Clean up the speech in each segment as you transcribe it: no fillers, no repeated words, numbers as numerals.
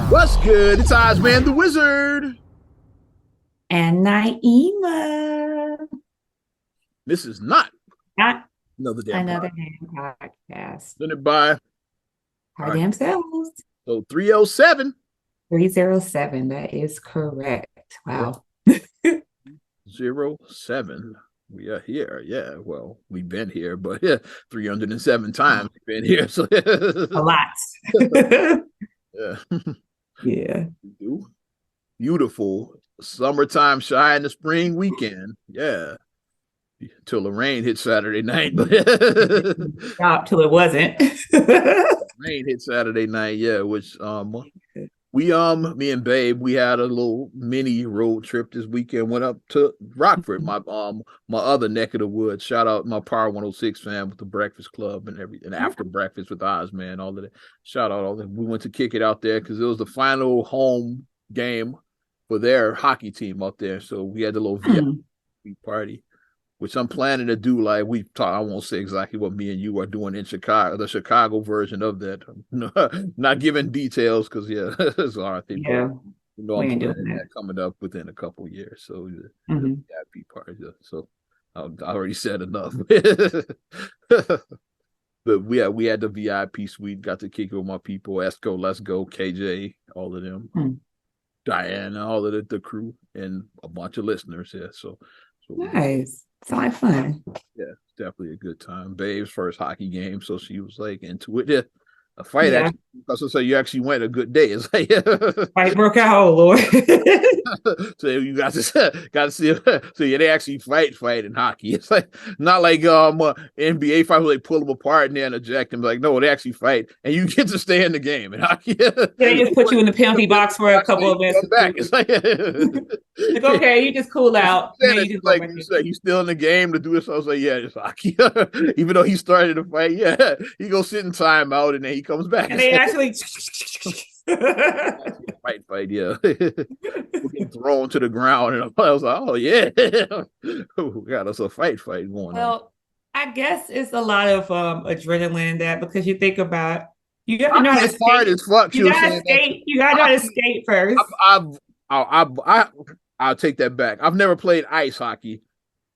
What's good? It's Ozman the Wizard. And Naima. This is not Not another damn another pod. damn podcast. Send it by. All Our right. damn selves. So 307. 307. That is correct. Yeah. Wow. 07. We are here. Yeah. Well, we've been here, but yeah, 307 times we've been here. So A lot. yeah. Yeah. Beautiful summertime shy in the spring weekend. Yeah. Till the rain hit Saturday night. But Stop till it wasn't. rain hit Saturday night, yeah, which me and Babe, we had a little mini road trip this weekend. Went up to Rockford, my other neck of the woods. Shout out my Power 106 fam with the Breakfast Club and everything. After breakfast with Oz, man, all of that. Shout out all that. We went to kick it out there because it was the final home game for their hockey team out there. So we had the little VIP party, which I'm planning to do. Like we talked, I won't say exactly what me and you are doing in Chicago, the Chicago version of that. Not giving details because yeah, it's hard thing. Yeah. I'm We ain't planning doing that. that coming up within a couple of years. So the Mm-hmm. VIP part. Yeah. So I already said enough. But we had the VIP suite. Got to kick it with my people. Esco, Let's Go, KJ, all of them, Diana, all of the crew, and a bunch of listeners. Yeah. So Nice. Sounds like fun. yeah, definitely a good time. Babe's first hockey game, so she was like into it. Yeah, a fight Yeah. actually. So you actually went a good day. It's like Fight broke out, oh Lord. so you got to see. So yeah, they actually fight in hockey. It's like not like NBA fight where they pull them apart and then eject them. Like no, they actually fight, and you get to stay in the game in hockey. They just put you in the penalty box for a couple of minutes. Come back. It's like Like, okay, you just cool out. And then you just go like back you in. said, he's still in the game to do this. So I was like, yeah, it's hockey. Even though he started the fight, yeah, he goes sit in timeout and then he comes back. And they actually fight, yeah. Getting thrown to the ground, and I was like, oh yeah, we got us a fight going on. well, I guess it's a lot of adrenaline in that because you think about you have to know how to Hockey's hard skate. as fuck. She You was gotta saying that. skate. You gotta know how to skate first. I'll take that back. I've never played ice hockey.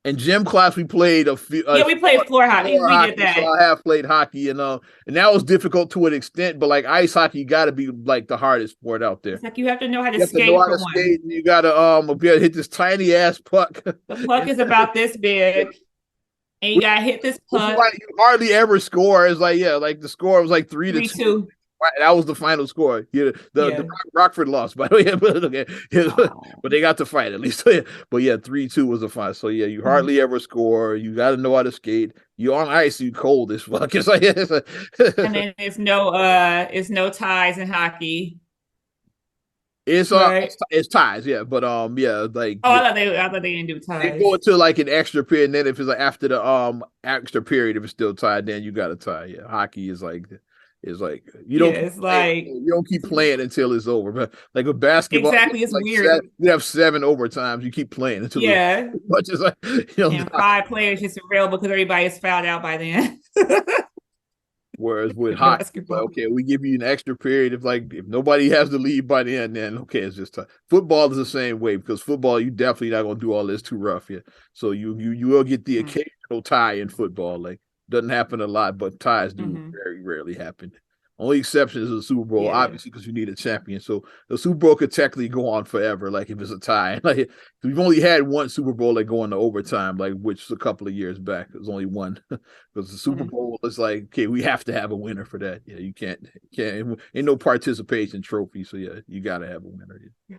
In gym class, we played Yeah, we played floor hockey. We hockey, did that. so I have played hockey, and that was difficult to an extent. But like ice hockey, got to be like the hardest sport out there. It's like you have to know how to You have to know skate how for to one. skate, and you gotta be able to hit this tiny ass puck. The puck is about this big, and you gotta hit this puck. You hardly ever score. It's like yeah, like the score was like 3-2. 3-2. That was the final score. Yeah, the Rockford lost, by the way. But okay, but they got to fight at least. But yeah, 3-2 was the final. So yeah, you hardly ever score. You got to know how to skate. You on ice, you cold as fuck. It's like, And then it's no ties in hockey. it's right? it's ties, yeah. But yeah, like Oh, I thought they didn't do they ties. go into like an extra period, and then if it's like after the extra period, if it's still tied, then you got to tie. Yeah, hockey is like. Is like you don't it's like you don't keep playing until it's over. But like with basketball, exactly, it's like weird. you have 7 overtimes. You keep playing until Yeah, much as like and 5 players is available because everybody is fouled out by then. Whereas with hockey, Basketball. okay, we give you an extra period. If nobody has the lead by the end, then okay, it's just time. Football is the same way because football you definitely not gonna do all this too rough yet. So you will get the occasional tie in football. Like doesn't happen a lot, but ties do very rarely happen. Only exception is the Super Bowl, obviously, because you need a champion. So the Super Bowl could technically go on forever, like if it's a tie. Like we've only had one Super Bowl like going to overtime, like which a couple of years back. It was only one because the Super Bowl is like, okay, we have to have a winner for that. Yeah, you can't ain't no participation trophy. So yeah, you got to have a winner. Yeah.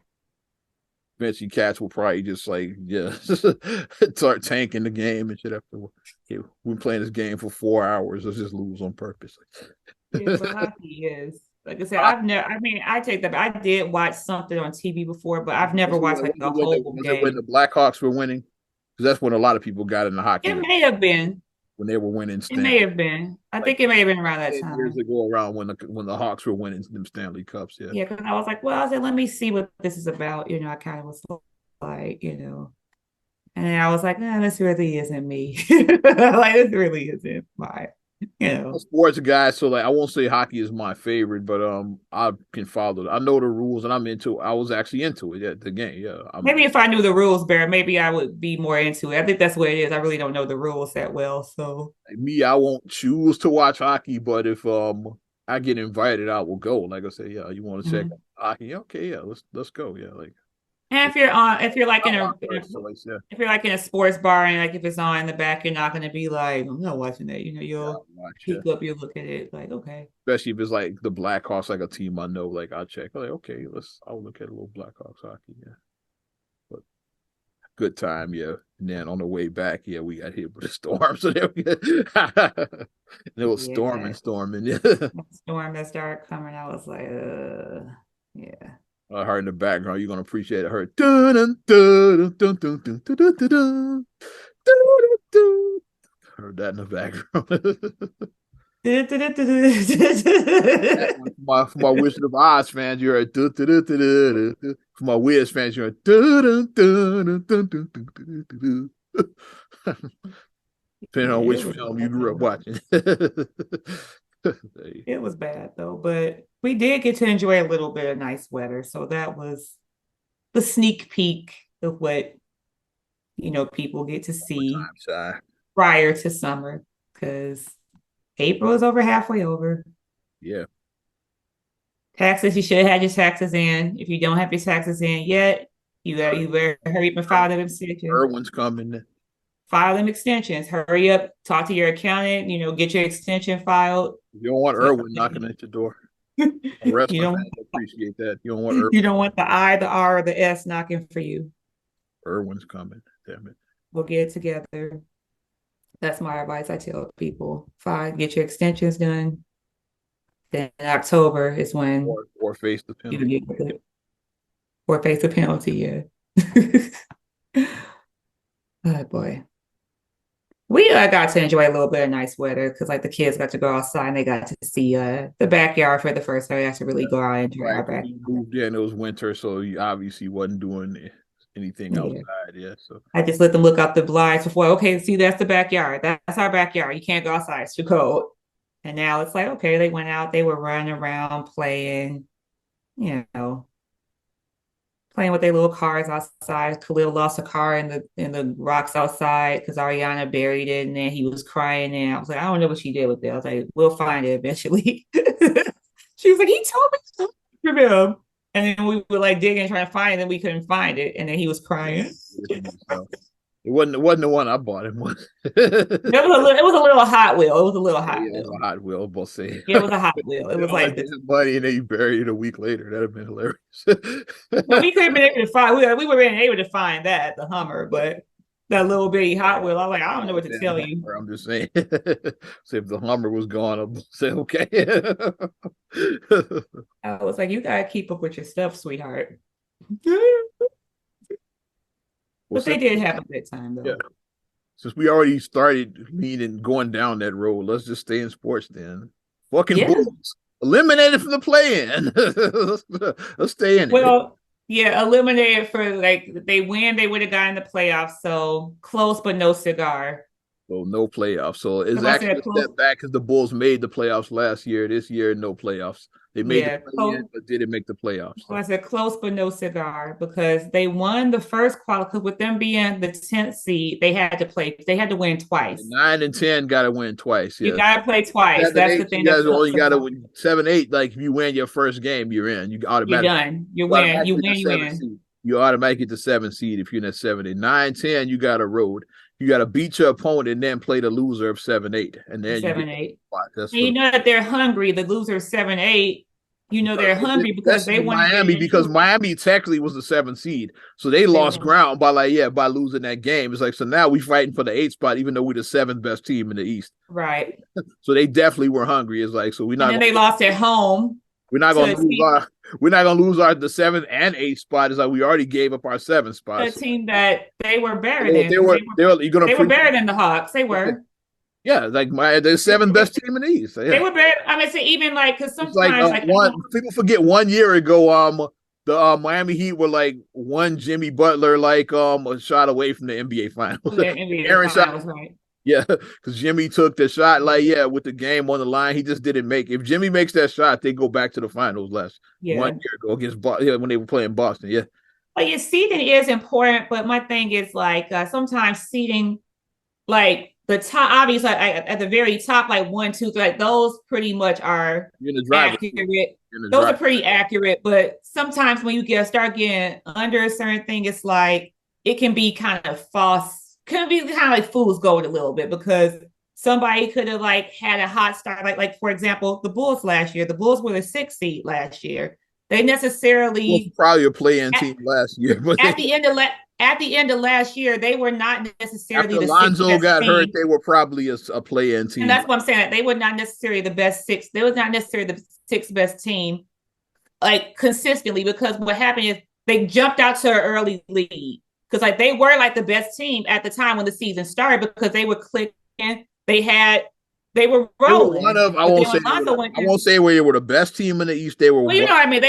Eventually, cats will probably just like start tanking the game and shit after. Okay, we're playing this game for 4 hours. Let's just lose on purpose. Yeah, but hockey is like I said. I've never. I mean, I take that. I did watch something on TV before, but I've never watched like the whole game. When the Blackhawks were winning, because that's when a lot of people got into hockey. It may have been when they were winning. It may have been. I think it may have been around that time. Years ago, around when the Hawks were winning them Stanley Cups. Yeah. Yeah, because I was like, well, I said, let me see what this is about. I kind of was like, and then I was like, this really isn't me. Like this really isn't my You a sports guy, so like I won't say hockey is my favorite, but I can follow it. I know the rules and I'm into it. I was actually into it, yeah, the game. Yeah. maybe if I knew the rules better, maybe I would be more into it. I think that's what it is. I really don't know the rules that well. So Me, I won't choose to watch hockey, but if I get invited, I will go. Like I say, yeah, you want to check mhm. out hockey? Okay, yeah, let's go. Yeah, like And it's if you're like not my first choice. Yeah, if you're like in a sports bar and like if it's on in the back, you're not gonna be like, I'm not watching that. yeah, You'll I'll watch. Yeah, peek up, you look at it, like, okay. especially if it's like the Blackhawks, like a team I know. Like I'll check. Like okay, I'll look at a little Blackhawks hockey. Yeah, but good time. Yeah, and then on the way back, yeah, we got hit with a storm. So there we it was Yeah. storming. Yeah. That storm that started coming, I was like, yeah. I heard in the background, you're gonna appreciate it. I heard dun dun dun dun dun dun dun dun dun dun. Heard that in the background. For my Wizard of Oz fans, you heard. For my Wiz fans, you heard. Depending on Yeah, which it was film you bad grew up though. watching. It was bad though, but we did get to enjoy a little bit of nice weather. So that was the sneak peek of what, people get to see Time shy. prior to summer because April is over halfway over. Yeah. Taxes, you should have had your taxes in. If you don't have your taxes in yet, you better hurry up and file them extensions. Irwin's coming. File them extensions. Hurry up, talk to your accountant, get your extension filed. You don't want So Irwin knocking at your door. you Wrestling don't fans appreciate that. You don't want you Irwin. don't want the I, the R, or the S knocking for you. Irwin's coming. Damn it. We'll get it together. That's my advice. I tell people, fine, get your extensions done. Then October is when Or face the you penalty. get it, or face a penalty. Yeah. Oh boy. We got to enjoy a little bit of nice weather because like the kids got to go outside and they got to see the backyard for the first time. They got to really go out and enjoy Right. our Because backyard. he moved in, it was winter, so he obviously wasn't doing anything Yeah. outside. Yeah. So I just let them look out the blinds before, okay, see, that's the backyard. That's our backyard. You can't go outside. It's too cold. And now it's like, okay, they went out, they were running around playing, you know, playing with their little cars outside. Khalil lost a car in the rocks outside because Ariana buried it, and then he was crying. And I was like, I don't know what she did with it. I was like, we'll find it eventually. She was like, he told me to look for him. And then we were like digging, trying to find it, and we couldn't find it. And then he was crying. it wasn't the one I bought him. It was a little Hot Wheel. It was a little Hot Yeah, it was a Wheel. Hot Wheel, both say. It was a Hot Wheel. It was Like like his money and then he buried it a week later. That'd have been hilarious. no, we could have been able to find. We were able to find that the Hummer, but that little bitty Hot Wheel. I was like, I don't know what to tell you. I'm just saying. So if the Hummer was gone, I'll say okay. I was like, you gotta keep up with your stuff, sweetheart. Well, But they did have a good time yeah, though. since we already started leaning going down that road, let's just stay in sports then. Fucking Yeah. Bulls eliminated from the play-in. Let's stay in it. Well, yeah, eliminated for like they win, they would have gotten the playoffs. So close, but no cigar. So no playoffs. So it's If I actually said a close, step back because the Bulls made the playoffs last year. This year, no playoffs. They made the yeah, play-in, but didn't make the playoffs. So I said close but no cigar because they won the first qual. Because with them being the 10th seed, they had to play. They had to win twice. 9 and 10 got to win twice. You Yeah. got to play twice. 7, That's 8, the thing you that guys only sucks got to about it. win 7, 8. Like if you win your first game, you're in. You You're automatically done. You you win. You automatically win. the You seventh win. seed. You automatically get the 7th seed if you're in that 7, 8. 9, 10, you got a road. You got to beat your opponent and then play the loser of 7, 8, and then you get 7-8. spot. That's And for you know that they're hungry. The loser 7-8. You know they're hungry because that's they want to get Miami because into. Miami technically was the 7th seed, so they lost ground by by losing that game. It's like so now we fighting for the 8th spot, even though we're the 7th best team in the East. Right. So they definitely were hungry. It's like so And then they lost at home we're not to gonna a lose team, our the 7th and 8th spot. It's like we already gave up our 7th spot. a So team that they were better they, than they because were they were you're gonna they were better than the Hawks. They were. yeah, like the 7th best team in the East. So yeah. They were better. I mean, so even like because It's like sometimes like one people forget 1 year ago, the Miami Heat were like one Jimmy Butler like a shot away from the NBA Finals. NBA Aaron shot finals, right? Yeah, because Jimmy took the shot, like, yeah, with the game on the line, he just didn't make. If Jimmy makes that shot, they go back to the finals last one Yeah. year ago against yeah, when they were playing Boston. Yeah, But your seeding is important, but my thing is like sometimes seeding like the top, obviously like, at the very top, like 1, 2, 3, like those pretty much are you're in the driver's seat. accurate. You're in the Those are driver. pretty accurate, but sometimes when you get start getting under a certain thing, it's like it can be kind of false. Can be kind of like fool's gold a little bit because somebody could have like had a hot start, like for example, the Bulls last year. The Bulls were the 6th seed last year. They Well, necessarily probably a play-in team last year, but at the end of at the end of last year, they were not after necessarily the sixth Alonzo best got hurt, team. they were probably a play-in And team. that's what I'm saying. They were not necessarily the best six. They was not necessarily the sixth best team, like consistently, because what happened is they jumped out to an early lead. Because like they were like the best team at the time when the season started because they were clicking. They were They were one rolling. of I But won't then say when Lonzo went I there, won't say where they were the best team in the East. They were well, you one. know what I mean.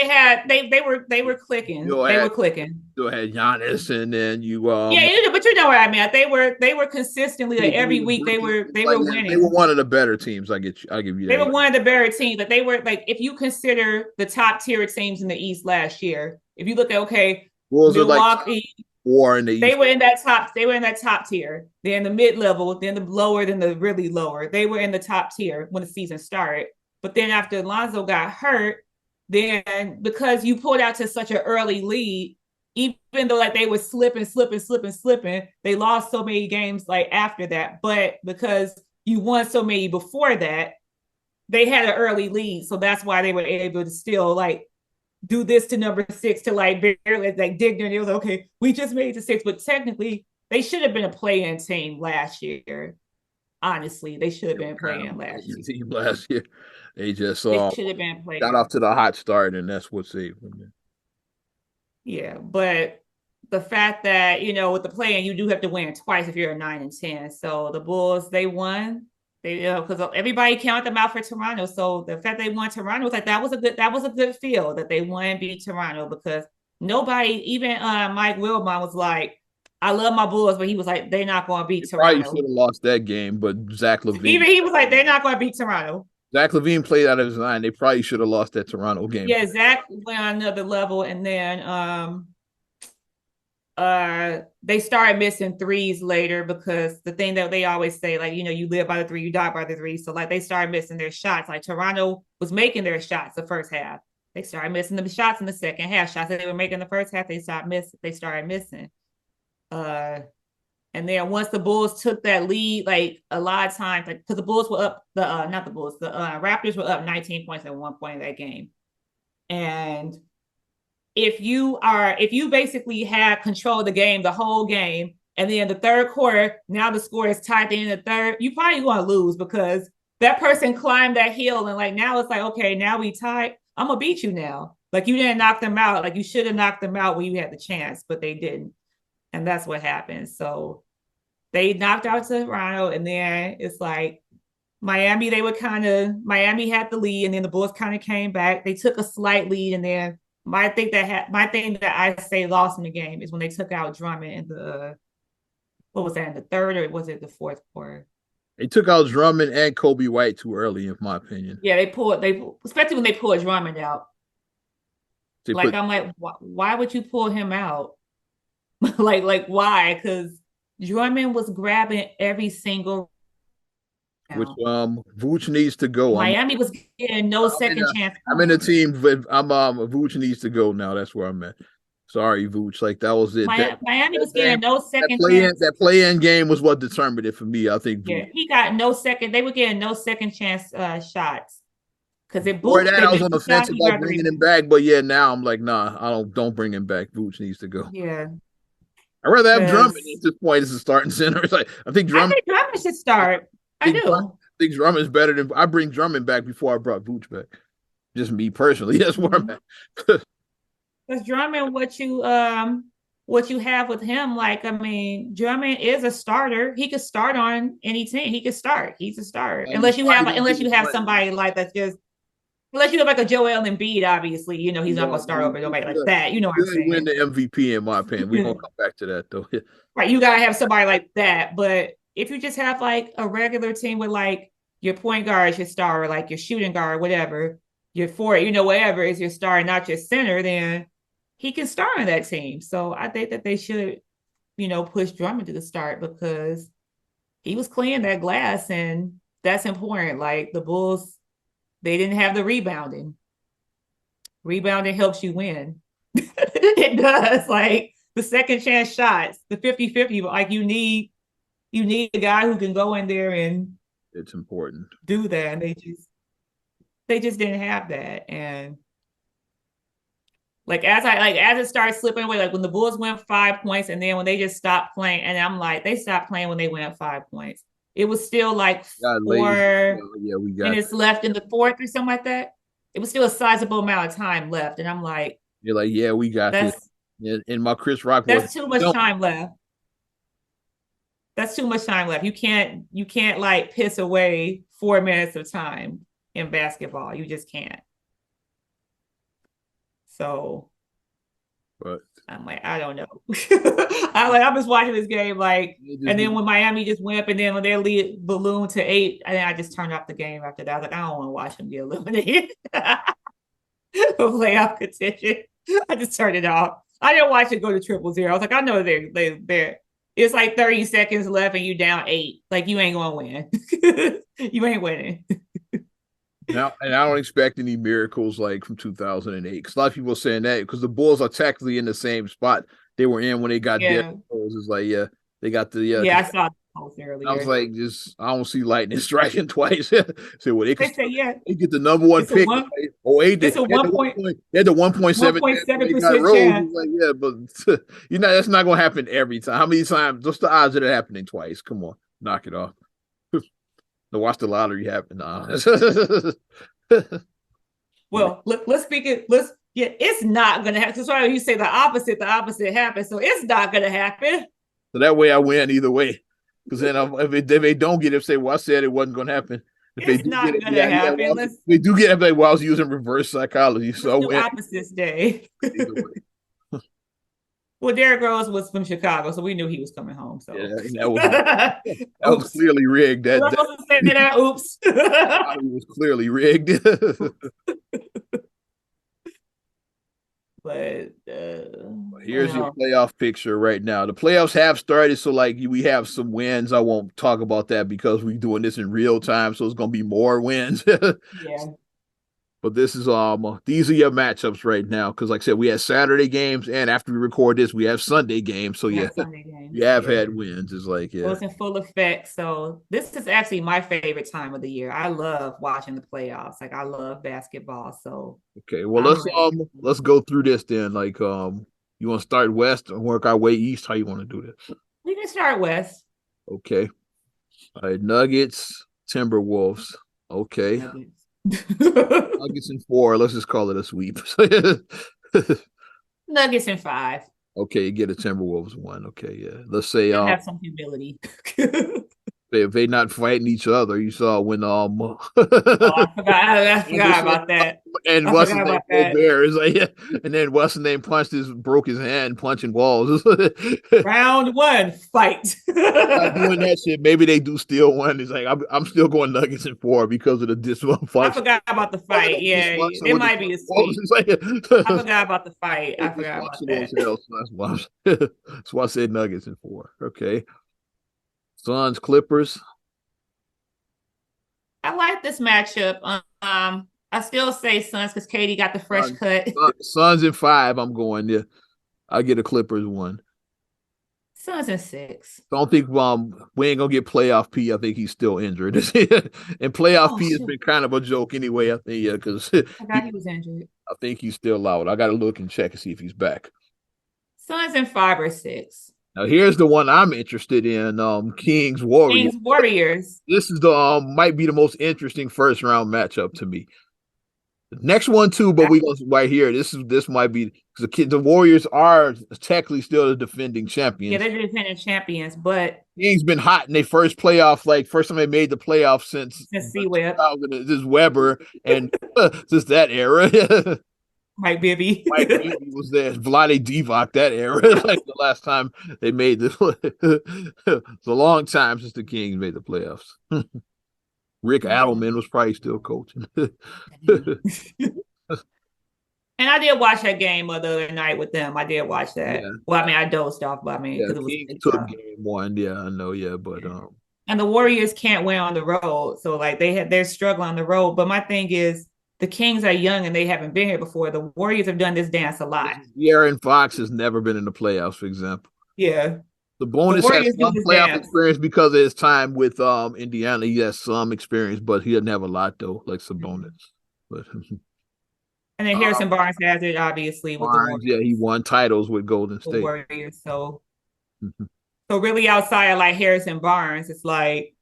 They were clicking. You They had were clicking. you had Giannis, and then Yeah, but you know what I mean. They were consistently like every week they like were they were winning. one of the better teams. I get you. I'll give you They that. were one of the better teams. Like they were like if you consider the top tier teams in the East last year, if you look at okay, Bulls are like top Milwaukee, four in the they East. were in that top. They were in that top tier. Then the mid level, then the lower, then the really lower. They were in the top tier when the season started. But then after Lonzo got hurt, then because you pulled out to such an early lead, even though like they were slipping, they lost so many games like after that. But because you won so many before that, they had an early lead. So that's why they were able to still like do this to number 6 to like barely like dig there. And it was okay, we just made it to 6, but technically they should have been a play-in team last year. Honestly, they should have been playing last year. Team last year. They just They should have been got playing. off to the hot start, and that's what saved them. Yeah, but the fact that with the play-in, you do have to win twice if you're a 9 and 10. So the Bulls, they won. They because everybody counted them out for Toronto. So the fact they won Toronto was like that was a good feel that they won and beat Toronto because nobody, even Mike Wilbon was like, I love my Bulls, but he was like, they're not going to beat They probably should Toronto. have lost that game, but Even he was like, they're not going to beat Toronto. Zach LaVine played out of his line. They probably should have lost that Toronto game. Yeah, Zach went on another level, and then they started missing threes later because the thing that they always say, like, you live by the three, you die by the three. So like they started missing their shots. Like Toronto was making their shots the first half. They started missing the shots in the second half. Shots that they were making the first half, they started missing. And then once the Bulls took that lead, like a lot of times, like because the Bulls were up, not the Bulls, the Raptors were up 19 points at one point in that game. And if you basically have control of the game, the whole game, and then the third quarter, now the score is tied in the third, you probably going to lose because that person climbed that hill and like now it's like, okay, now we tied. I'm gonna beat you now. Like you didn't knock them out. Like you should have knocked them out when you had the chance, but they didn't. And that's what happened. So they knocked out Toronto, and then it's like Miami, Miami had the lead, and then the Bulls kind of came back. They took a slight lead, and then my thing that I say lost in the game is when they took out Drummond in the what was that, in the third or was it the fourth quarter? They took out Drummond and Kobe White too early, in my opinion. Yeah, especially when they pulled Drummond out. I'm like, why would you pull him out? like why? Because Drummond was grabbing every single which Vooch needs to go. Miami was getting no second chance. I'm in a team, but Vooch needs to go now. That's where I'm at. Sorry, Vooch. Like that was it. Miami was getting no second chance. That play-in game was what determined it for me. I think. Yeah, he got no second. They were getting no second chance shots because it before that I was on the fence about bringing him back, but yeah, now I'm like, nah, don't bring him back. Vooch needs to go. Yeah, I'd rather have Drummond at this point as a starting center. It's like I think Drummond should start. I do. I think Drummond is better than I bring Drummond back before I brought Vooch back. Just me personally. That's where I'm at. Because Drummond, what you have with him, like I mean, Drummond is a starter. He could start on any team. He could start. He's a starter. Unless you have somebody like that's just unless you have like a Joel Embiid, obviously, he's not gonna start over nobody like that. You know what I'm saying? Win the MVP in my opinion. We're gonna come back to that though. Right, you gotta have somebody like that, but if you just have like a regular team with like your point guard is your star, or like your shooting guard, whatever, your forward, whatever is your star, not your center, then he can start on that team. So I think that they should, push Drummond to the start because he was cleaning that glass, and that's important. Like the Bulls, they didn't have the rebounding. Rebounding helps you win. It does. Like the second chance shots, the 50-50, like you need a guy who can go in there and it's important. do that. And they just didn't have that. And like as it started slipping away, like when the Bulls went 5 points, and then when they just stopped playing, and I'm like, they stopped playing when they went 5 points. It was still like four we got minutes left in the fourth or something like that. It was still a sizable amount of time left. And I'm like, you're like, yeah, we got this. And my Chris Rock that's too much time left. That's too much time left. You can't like piss away 4 minutes of time in basketball. You just can't. So but I'm like, I don't know. I was watching this game and then when Miami just went up, and then when their lead ballooned to 8, and then I just turned off the game after that. I was like, I don't want to watch them get eliminated for playoff contention. I just turned it off. I didn't watch it go to 0-0. I was like, I know they're it's like 30 seconds left and you down 8. Like you ain't gonna win. You ain't winning. Now, and I don't expect any miracles like from 2008. Because a lot of people are saying that because the Bulls are technically in the same spot they were in when they got dead. It's like, they got the I saw the post earlier. I was like, I don't see lightning striking twice. So they get the number one pick. It's a 1.7% they had the 1.7% chance. Like, but that's not gonna happen every time. How many times? What's the odds of it happening twice? Come on, knock it off. To watch the lottery happen. Well, let's speak it. It's not going to happen. That's why you say the opposite happens. So it's not going to happen. So that way I win either way. Because then if they don't get it, say, well, I said it wasn't going to happen. If it's not going to happen. They do get it, like, well, I was using reverse psychology. So I win. Opposites day. Well, Derrick Rose was from Chicago, so we knew he was coming home. So that was clearly rigged. Oops. It was clearly rigged. But here's your playoff picture right now. The playoffs have started, so like we have some wins. I won't talk about that because we're doing this in real time, so it's gonna be more wins. Yeah. But this is these are your matchups right now because, like I said, we had Saturday games, and after we record this, we have Sunday games. So Sunday games. You have had wins. It's like It was in full effect. So this is actually my favorite time of the year. I love watching the playoffs. Like I love basketball. So okay, well let's go through this then. Like you want to start west and work our way east? How you want to do this? We can start west. Okay. All right, Nuggets, Timberwolves. Okay. Nuggets in 4. Let's just call it a sweep. Nuggets in 5. Okay, you get a Timberwolves 1. Okay, yeah. Let's say have some humility. If they not fighting each other, you saw when I forgot about that. And what's his name? Bear is like, and then what's his name broke his hand punching walls. Round 1, fight. Not doing that shit. Maybe they do steal one. It's like I'm still going Nuggets in 4 because of the dysfunction. I forgot about the fight. Yeah, it might be a sweep. I forgot about the fight. I forgot about that. That's why I said Nuggets in 4. Okay. Suns, Clippers. I like this matchup. I still say Suns because Katie got the fresh cut. Suns in 5. I'm going there. I'll get a Clippers 1. Suns in 6. Don't think we ain't gonna get playoff P. I think he's still injured. And playoff P has been kind of a joke anyway. I think because I thought he was injured. I think he's still out. I got to look and check and see if he's back. Suns in 5 or 6. Now here's the one I'm interested in. Kings Warriors. Kings Warriors. This is the might be the most interesting first round matchup to me. The next one too, but we gonna right here. This might be because the Warriors are technically still the defending champions. Yeah, they're the defending champions, but Kings been hot in their first playoff, like first time they made the playoffs since C-Web. This Weber and since that era. Mike Bibby. Mike Bibby was there. Vlade Divac that era. Like the last time they made the it's a long time since the Kings made the playoffs. Rick Adelman was probably still coaching. And I did watch that game the other night with them. I did watch that. Yeah. Well, I mean, I dozed off, but I mean, Yeah, because it was Kings really took tough. game one. Yeah, I know. Yeah, but And the Warriors can't win on the road, so like they're struggling on the road. But my thing is, the Kings are young and they haven't been here before. The Warriors have done this dance a lot. Aaron Fox has never been in the playoffs, for example. Yeah, The the bonus has Warriors do some this playoff dance. experience because of his time with Indiana. He has some experience, but he doesn't have a lot though, like Sabonis. But And then Harrison Barnes has it, obviously, with the Barnes, yeah, he Warriors. won titles with Golden The State. Warriors. So really outside of like Harrison Barnes, it's like,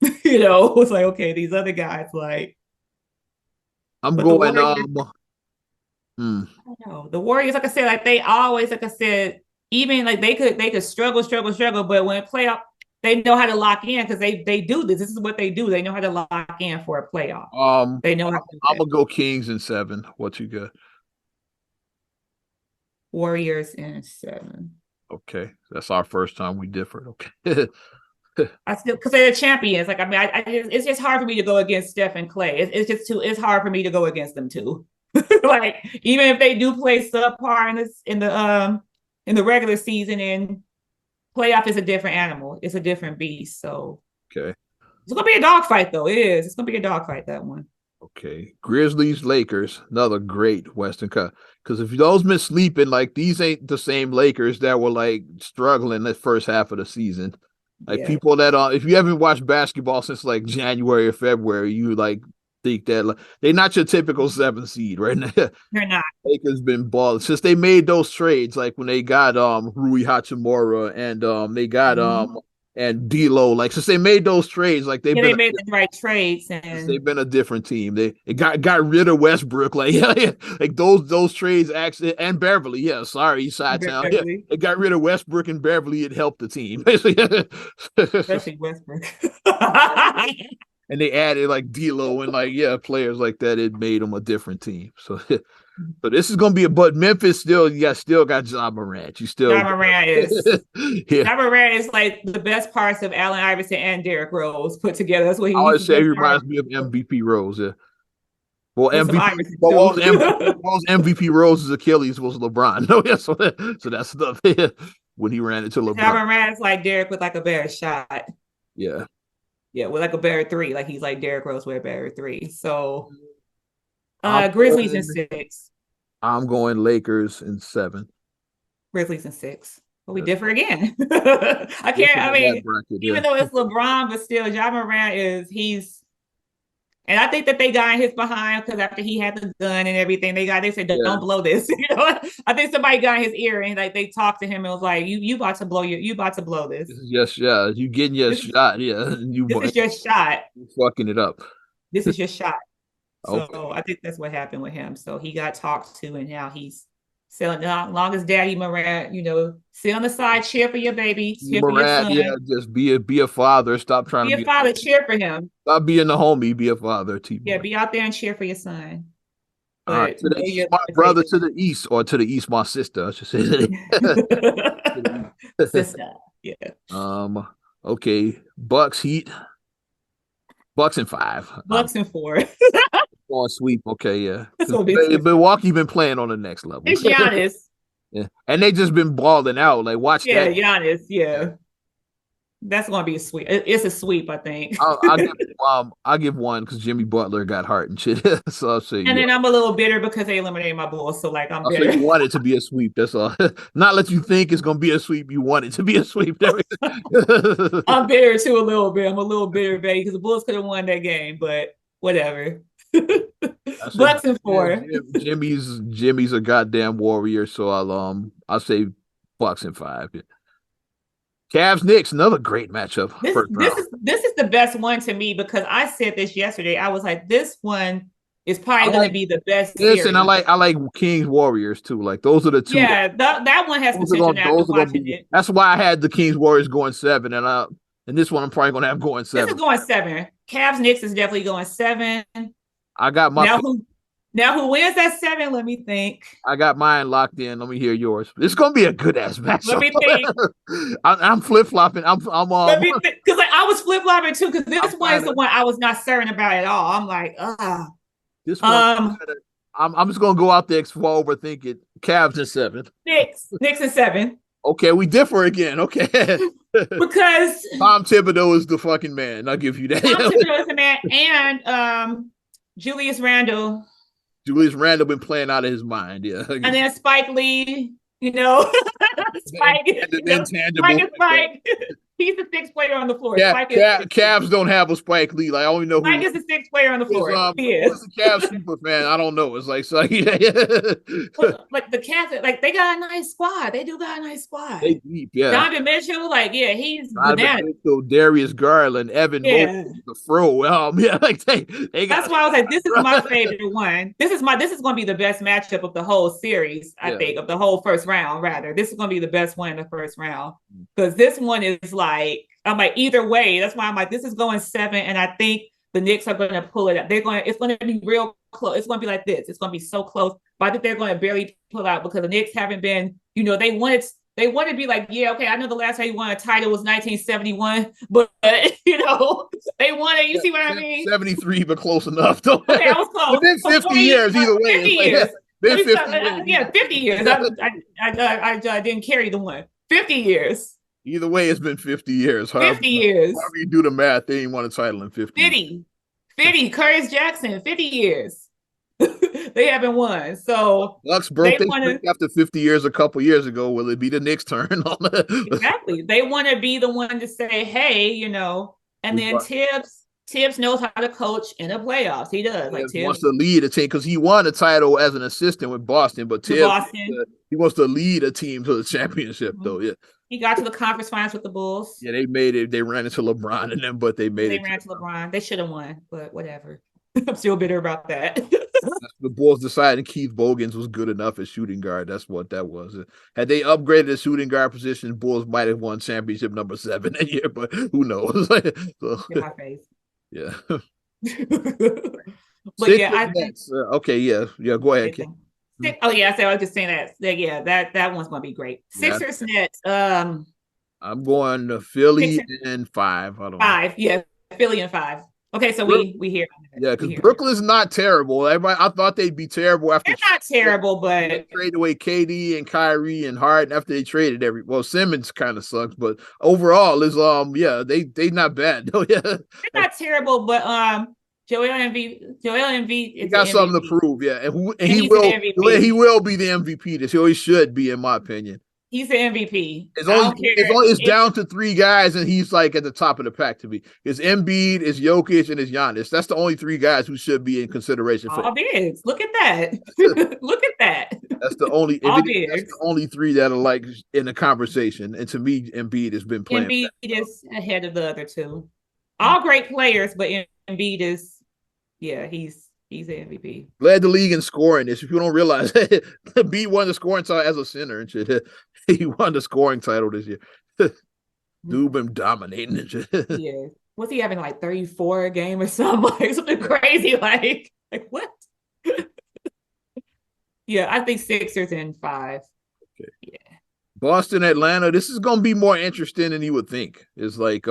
it's like, okay, these other guys, like, I'm but the going Warriors, hmm. I don't know. The Warriors, like I said, like they always, like I said, even like they could struggle, but when playoff, they know how to lock in because they do this. This is what they do. They know how to lock in for a playoff. They know how to do I'm that. gonna go Kings in 7. What you got? Warriors in 7. Okay, that's our first time we differed. Okay. I still because they're the champions. Like I mean, it's just hard for me to go against Steph and Clay. It's just too. It's hard for me to go against them too. Like even if they do play subpar in the regular season, and playoff is a different animal. It's a different beast. So Okay. it's gonna be a dogfight though. It is. It's gonna be a dogfight, that one. Okay. Grizzlies, Lakers, another great Western Cup. Because if those been sleeping, like these ain't the same Lakers that were like struggling the first half of the season. Like Yeah, people that if you haven't watched basketball since like January or February, you like think that like, they're not your typical 7 seed right now. they're not. Lakers been balling since they made those trades, like when they got Rui Hachimura and they got Mhm. and D'Lo. Like since they made those trades, like Yeah, they made the right trades, they've and been a different team. They got rid of Westbrook, like yeah, like those trades actually, and Beverly. Yeah, sorry, Side Town. Yeah, Beverly, they got rid of Westbrook and Beverly. It helped the team, especially Westbrook. and they added like D'Lo and like yeah, players like that. It made them a different team. So so this is gonna be but Memphis still got Ja Morant. You still John Moran is yeah. John Moran is like the best parts of Allen Iverson and Derrick Rose put together. That's what I he's always the say he best part reminds me of MVP Rose. Yeah. Well, with some MVP. Iverson But too. what was MVP Rose's Achilles was LeBron. No, yeah, so that's stuff when he ran into John LeBron. Moran is like Derrick with like a better shot. Yeah. Yeah, with like a better three. Like he's like Derrick Rose with a better three. So I'm Grizzlies in going, 6. I'm going Lakers in 7. Grizzlies in 6. But we That's differ again. I can't, different I in that mean, bracket. even Yeah. though it's LeBron, but still, John Moran he's, and I think that they got in his behind because after he had the gun and everything, they said, Yeah. don't blow this. I think somebody got in his ear and like they talked to him and was like, you about to you about to blow this. This is yes, yeah. You getting your This is, shot, yeah. And this is your shot. you fucking it up. This is your shot. Okay. So I think that's what happened with him. So he got talked to, and now he's selling. Long as Daddy Moran, sit on the side, cheer for your baby, cheer for your Morant, yeah, son, just be a father. Stop trying be to a be father, cheer for him. stop being the homie, be a father, T Yeah, boy. be out there and cheer for your son. All right, But to the know east, your my brother. To limitations. the east, or to the east, my sister. I should say that. Sister. Yeah. um. Okay. Bucks Heat. Bucks in 5. I'm Bucks and 4. going sweep. Okay, yeah. That's 'Cause what it is. Milwaukee been playing on the next level. It's Giannis. Yeah, and they just been balling out. Like watch Yeah, that. Giannis. Yeah. Yeah. That's gonna be a sweep. It's a sweep, I think. I'll give one because Jimmy Butler got hurt and shit. So I'll say And yeah. then I'm a little bitter because they eliminated my Bulls. So like I'm I'll say you bitter. want it to be a sweep. That's all. Not let you think it's gonna be a sweep. You want it to be a sweep. I'm bitter too a little bit. I'm a little bitter, baby, because the Bulls could have won that game, but whatever. I said Bucks and 4. Jimmy's a goddamn warrior. So I'll say Bucks in 5. Yeah. Cavs Knicks, another great matchup. This First this round. is this is the best one to me because I said this yesterday. I was like, this one is I probably going like to be the best this, and I series. like I like Kings Warriors too. Like those are the two. Yeah, that one has potential now after Those are gonna watching be. it. That's why I had the Kings Warriors going 7, and this one I'm probably gonna have going This is 7. going 7. Cavs Knicks is definitely going 7. I got my Now pick. Now, who wins that 7? Let me think. I got mine locked in. Let me hear yours. It's gonna be a good ass Let matchup. me think. I'm flip flopping. Let me think. Because like, I was flip flopping too. Because I'm this one is kind the of one I was not certain about at all. I'm like, this one. um, I'm just gonna go out there for overthink it. Cavs in 7. Knicks and 7 Okay, we differ again. Okay. because Tom Thibodeau is the fucking man. I'll give you Tom that. Thibodeau is the man, and Julius Randle, Julius Randle been playing out of his mind. Yeah. and then Spike Lee. You know, Spike. The You know, Spike intangible. is Spike. He's the sixth player on the floor. Spike is Cavs don't have a Spike Lee. Like I only know Spike who is the sixth player on the is. floor. He Who is is. the Cavs super fan? I don't know. It's like so. Yeah. Like the Cavs, like they got a nice squad. They do got a nice squad. They deep. Yeah. Donovan Mitchell, like yeah, he's Donovan bananas. Mitchell, Darius Garland, Evan Mobley, Yeah. the Fro. Yeah, like they got. That's why I was like, this is my favorite one. This is going to be the best matchup of the whole series. I Yeah. think of the whole first round. Rather, this is going to be the best one in the first round because this one is like I'm like either way. That's why I'm like this is going 7, and I think the Knicks are going to pull it up. It's going to be real close. It's going to be like this. It's going to be so close, but I think they're going to barely pull out because the Knicks haven't been. They want to be like, yeah, okay, I know the last time you won a title was 1971, but they want to. You see what I mean? 73, but close enough. Though. Okay, I was close. It's been 50 years either way. 50 years. Been 50 years. Yeah, 50 years. I didn't carry the one. 50 years. Either way, it's been 50 years. 50 years. However you do the math, they ain't won a title in 50. 50. Curtis Jackson, 50 years. They haven't won. So Bucks birthday after 50 years a couple years ago. Will it be the Knicks' turn? Exactly. They want to be the one to say, hey, and then Tibbs knows how to coach in the playoffs. He does. Like Tibbs wants to lead a team because he won a title as an assistant with Boston, but Tibbs he wants to lead a team to the championship, though. Yeah. He got to the conference finals with the Bulls. Yeah, they made it. They ran into LeBron and them, but they made it. They ran into LeBron. They should have won, but whatever. I'm still bitter about that. The Bulls decided Keith Bogans was good enough at shooting guard. That's what that was. Had they upgraded the shooting guard position, Bulls might have won championship number 7 that year, but who knows? In my face. Yeah. But yeah, I think okay, yeah. Go ahead. Oh yeah, I was just saying that. Yeah, that one's gonna be great. Sixers Nets. I'm going to Philly in 5. I don't know. 5, yeah, Philly in 5. Okay, so we hear. Yeah, because Brooklyn's not terrible. Everybody, I thought they'd be terrible after. They're not terrible, but they traded away KD and Kyrie and Harden after they traded Simmons kind of sucks, but overall is they not bad. Yeah, they're not terrible, but Joel Embiid he got something to prove. Yeah, and he will be the MVP this year. He should be, in my opinion. He's the MVP. It's down to 3 guys, and he's like at the top of the pack to me. It's Embiid, it's Jokic, and it's Giannis. That's the only 3 guys who should be in consideration for. All bigs. Look at that. Look at that. That's the only. That's the only 3 that are like in the conversation. And to me, Embiid has been playing. Embiid is ahead of the other 2. All great players, but Embiid is, he's the MVP. Led the league in scoring this. If you don't realize, Embiid won the scoring title as a center and shit. He won the scoring title this year. Dude been dominating and shit. Yeah. Was he having like 34 a game or something? Like something crazy? Like what? Yeah, I think Sixers in 5. Okay. Yeah. Boston, Atlanta. This is gonna be more interesting than you would think. It's like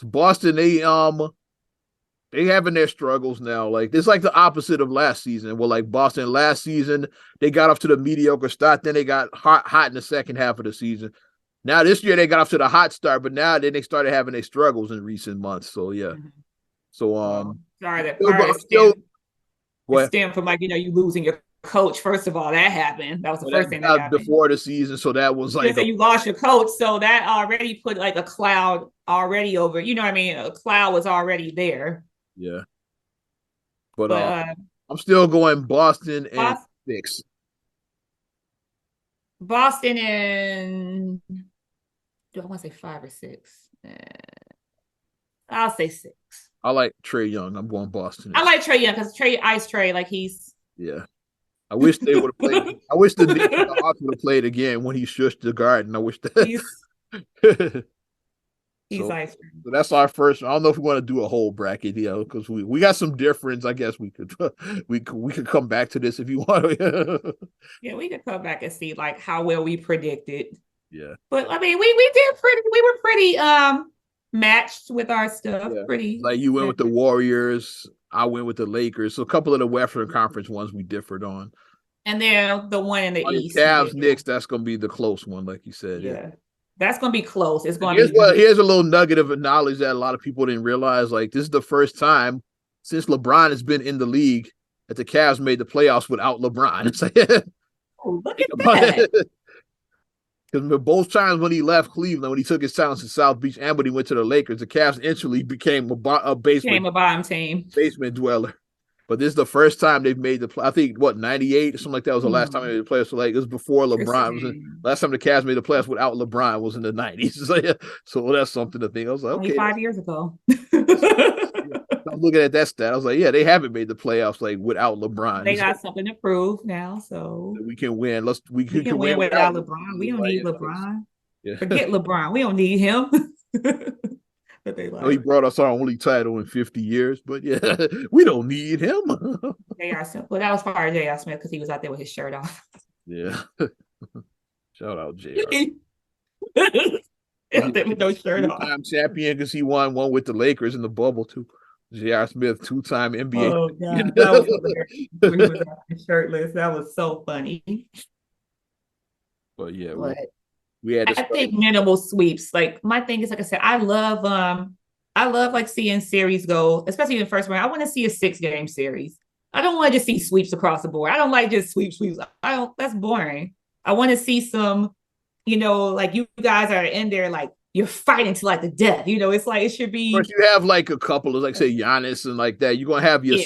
Boston, they having their struggles now. Like it's like the opposite of last season. Well, like Boston last season, they got off to the mediocre start. Then they got hot in the second half of the season. Now this year they got off to the hot start, but now then they started having their struggles in recent months. So yeah. So sorry that part stem from like you losing your coach. First of all, that happened. That was the first thing that happened before the season. So that was like you lost your coach, so that already put like a cloud already over. You know what I mean? A cloud was already there. Yeah, but I'm still going Boston and 6. Boston and do I want to say 5 or 6? I'll say 6. I like Trae Young. I'm going Boston. I like Trae Young because Trae, like he's. Yeah, I wish they would have played. I wish the Knicks would have played again when he shushed the guard, and I wish that. He's So, ice cream. so that's our first. I don't know if we want to do a whole bracket, because we got some difference. I guess we could we could come back to this if you want. Yeah, we could come back and see like how well we predicted. Yeah. But I mean, we did pretty. We were pretty matched with our stuff. Yeah. Pretty. Like you went Yeah. with the Warriors, I went with the Lakers. So a couple of the Western Conference ones we differed on. And then the one in the On your East. Cavs, Knicks, that's gonna be the close one, like you said. Yeah. Yeah. That's gonna be close. It's And gonna be here's a little nugget of knowledge that a lot of people didn't realize. Like this is the first time since LeBron has been in the league that the Cavs made the playoffs without LeBron. It's like, oh, look think at about that. it. Because both times when he left Cleveland, when he took his talents to South Beach, and when he went to the Lakers, the Cavs instantly became a Became a bottom team. basement dweller. But this is the first time they've made the play. I think what 98 or something like that was the last time they made the playoffs. So like it was before LeBron was in. Last time the Cavs made the playoffs without LeBron was in the 90s. So, yeah, so that's something to think. I was like, Only okay, 5 years ago. yeah. I'm looking at that stat. I was like, yeah, they haven't made the playoffs like without LeBron. They got something to prove now, so We can win. We we can can win win without without LeBron. LeBron. We don't need LeBron. Yeah. Forget LeBron. We don't need him. But they He like brought us our only title in 50 years, but yeah, we don't need him. J.R. Smith. Well, that was part of J.R. Smith because he was out there with his shirt off. Yeah. Shout out JR. With no shirt off. Two-time champion because he won one with the Lakers in the bubble too. J.R. Smith, two-time NBA. Oh God, that was hilarious. When he was out shirtless, that was so funny. But yeah, But we had to I think minimal sweeps. Like my thing is, like I said, I love like seeing series go, especially in the first round. I want to see a 6-game series. I don't want to just see sweeps across the board. I don't like just sweeps. I don't. That's boring. I want to see some, like you guys are in there, like you're fighting to like the death. It's like it should be. Of course, you have like a couple of like say Giannis and like that. You're gonna have your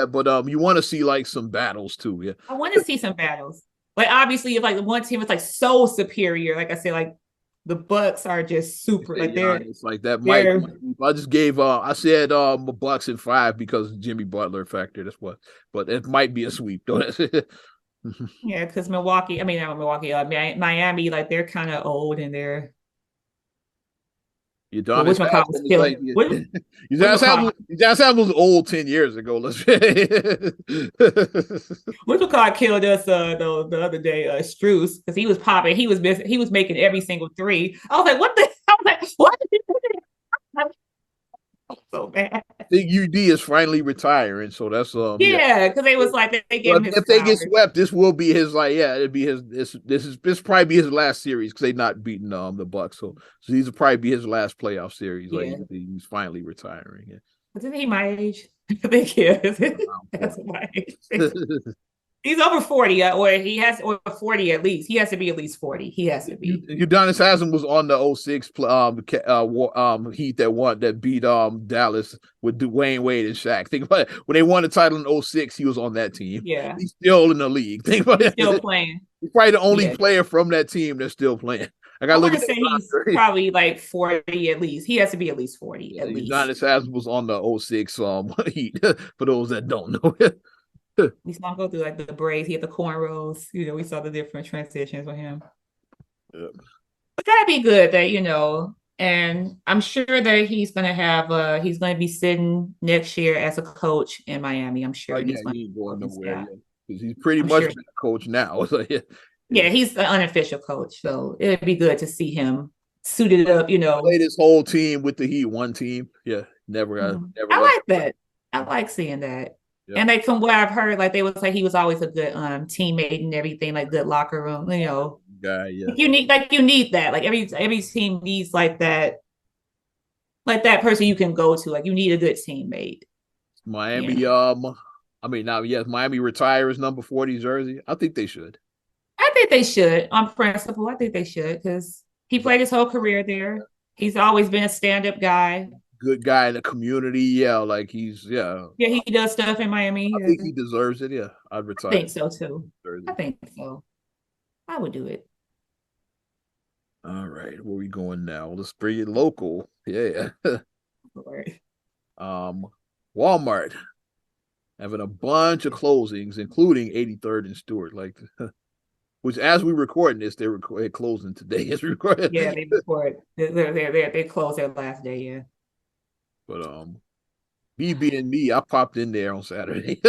but you want to see like some battles too. Yeah, I want to see some battles. Like obviously, if like one team is like so superior, like I said, like the Bucks are just super. Like they're like that. Might I just gave I said Bucks in 5 because Jimmy Butler factor. That's what, but it might be a sweep though. Yeah, because Milwaukee. I mean, not Milwaukee. Miami. Like they're kind of old and they're. Udonis was killing. Udonis was old 10 years ago. Let's Whatchamacallit killed us the other day, Strus, because he was popping. He was making every single 3. I was like, what the? I was like, what? So bad. I think UD is finally retiring, so that's because they was like they gave him his if they get swept, this will be his it'd be his this probably be his last series because they not beating the Bucks, so these will probably be his last playoff series. Like he's finally retiring. Yeah. Isn't he my age? I think he is. That's my age. He's over 40, or he has over 40 at least. He has to be at least 40. He has to be. Udonis Haslam was on the 06 Heat that beat Dallas with Dwayne Wade and Shaq. Think about it. When they won the title in 06, he was on that team. Yeah. He's still in the league. Think about it. Still playing. He's probably the only player from that team that's still playing. I gotta look at. He's probably like 40 at least. He has to be at least 40 at least. Udonis Haslam was on the 06 Heat. For those that don't know. We saw him go through like the braids. He had the cornrows. We saw the different transitions with him. Yeah. But that'd be good that, and I'm sure that he's going to be sitting next year as a coach in Miami. I'm sure he's going nowhere because he's pretty much a coach now. So, yeah, he's the unofficial coach. So it'd be good to see him suited up, Played his whole team with the Heat, one team. Yeah, never. I like that. I like seeing that. Yep. And like from what I've heard, like they would say he was always a good teammate and everything, like good locker room, guy. Yeah, you need that. Like every team needs like that person you can go to. Like you need a good teammate. Miami, Miami retires number 40 jersey. I think they should. I think they should on principle. I think they should because he played his whole career there. He's always been a stand-up guy. Good guy in the community, like he's he does stuff in Miami. I think he deserves it. Yeah, I'd retire. I think so too. I think so. I would do it. All right, where we going now? Let's bring it local. Yeah. Walmart having a bunch of closings, including 83rd and Stewart. Like, what which as we recording this, they're closing today as we record. Yeah, they report they closed their last day. Yeah. But me being me, I popped in there on Saturday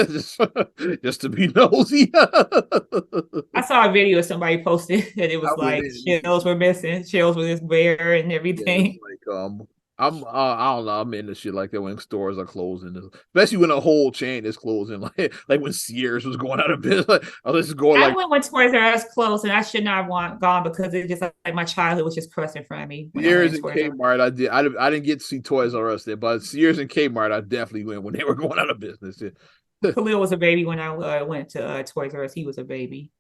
just to be nosy. I saw a video somebody posted that it I was went like in. shells were missing, shells with this bear and Yeah, it's everything. like I don't know. I'm into shit like that when stores are closing, especially when a whole chain is closing. Like when Sears was going out of business. Like, oh, this is going I like went when Toys R Us closed, and I should not have gone because it just like my childhood was just crushed in front of me when I Sears went to and Toys R Us. Kmart. I didn't get to see Toys R Us there, but Sears and Kmart I definitely went when they were going out of business. Yeah. Khalil was a baby when I went to Toys R Us. He was a baby.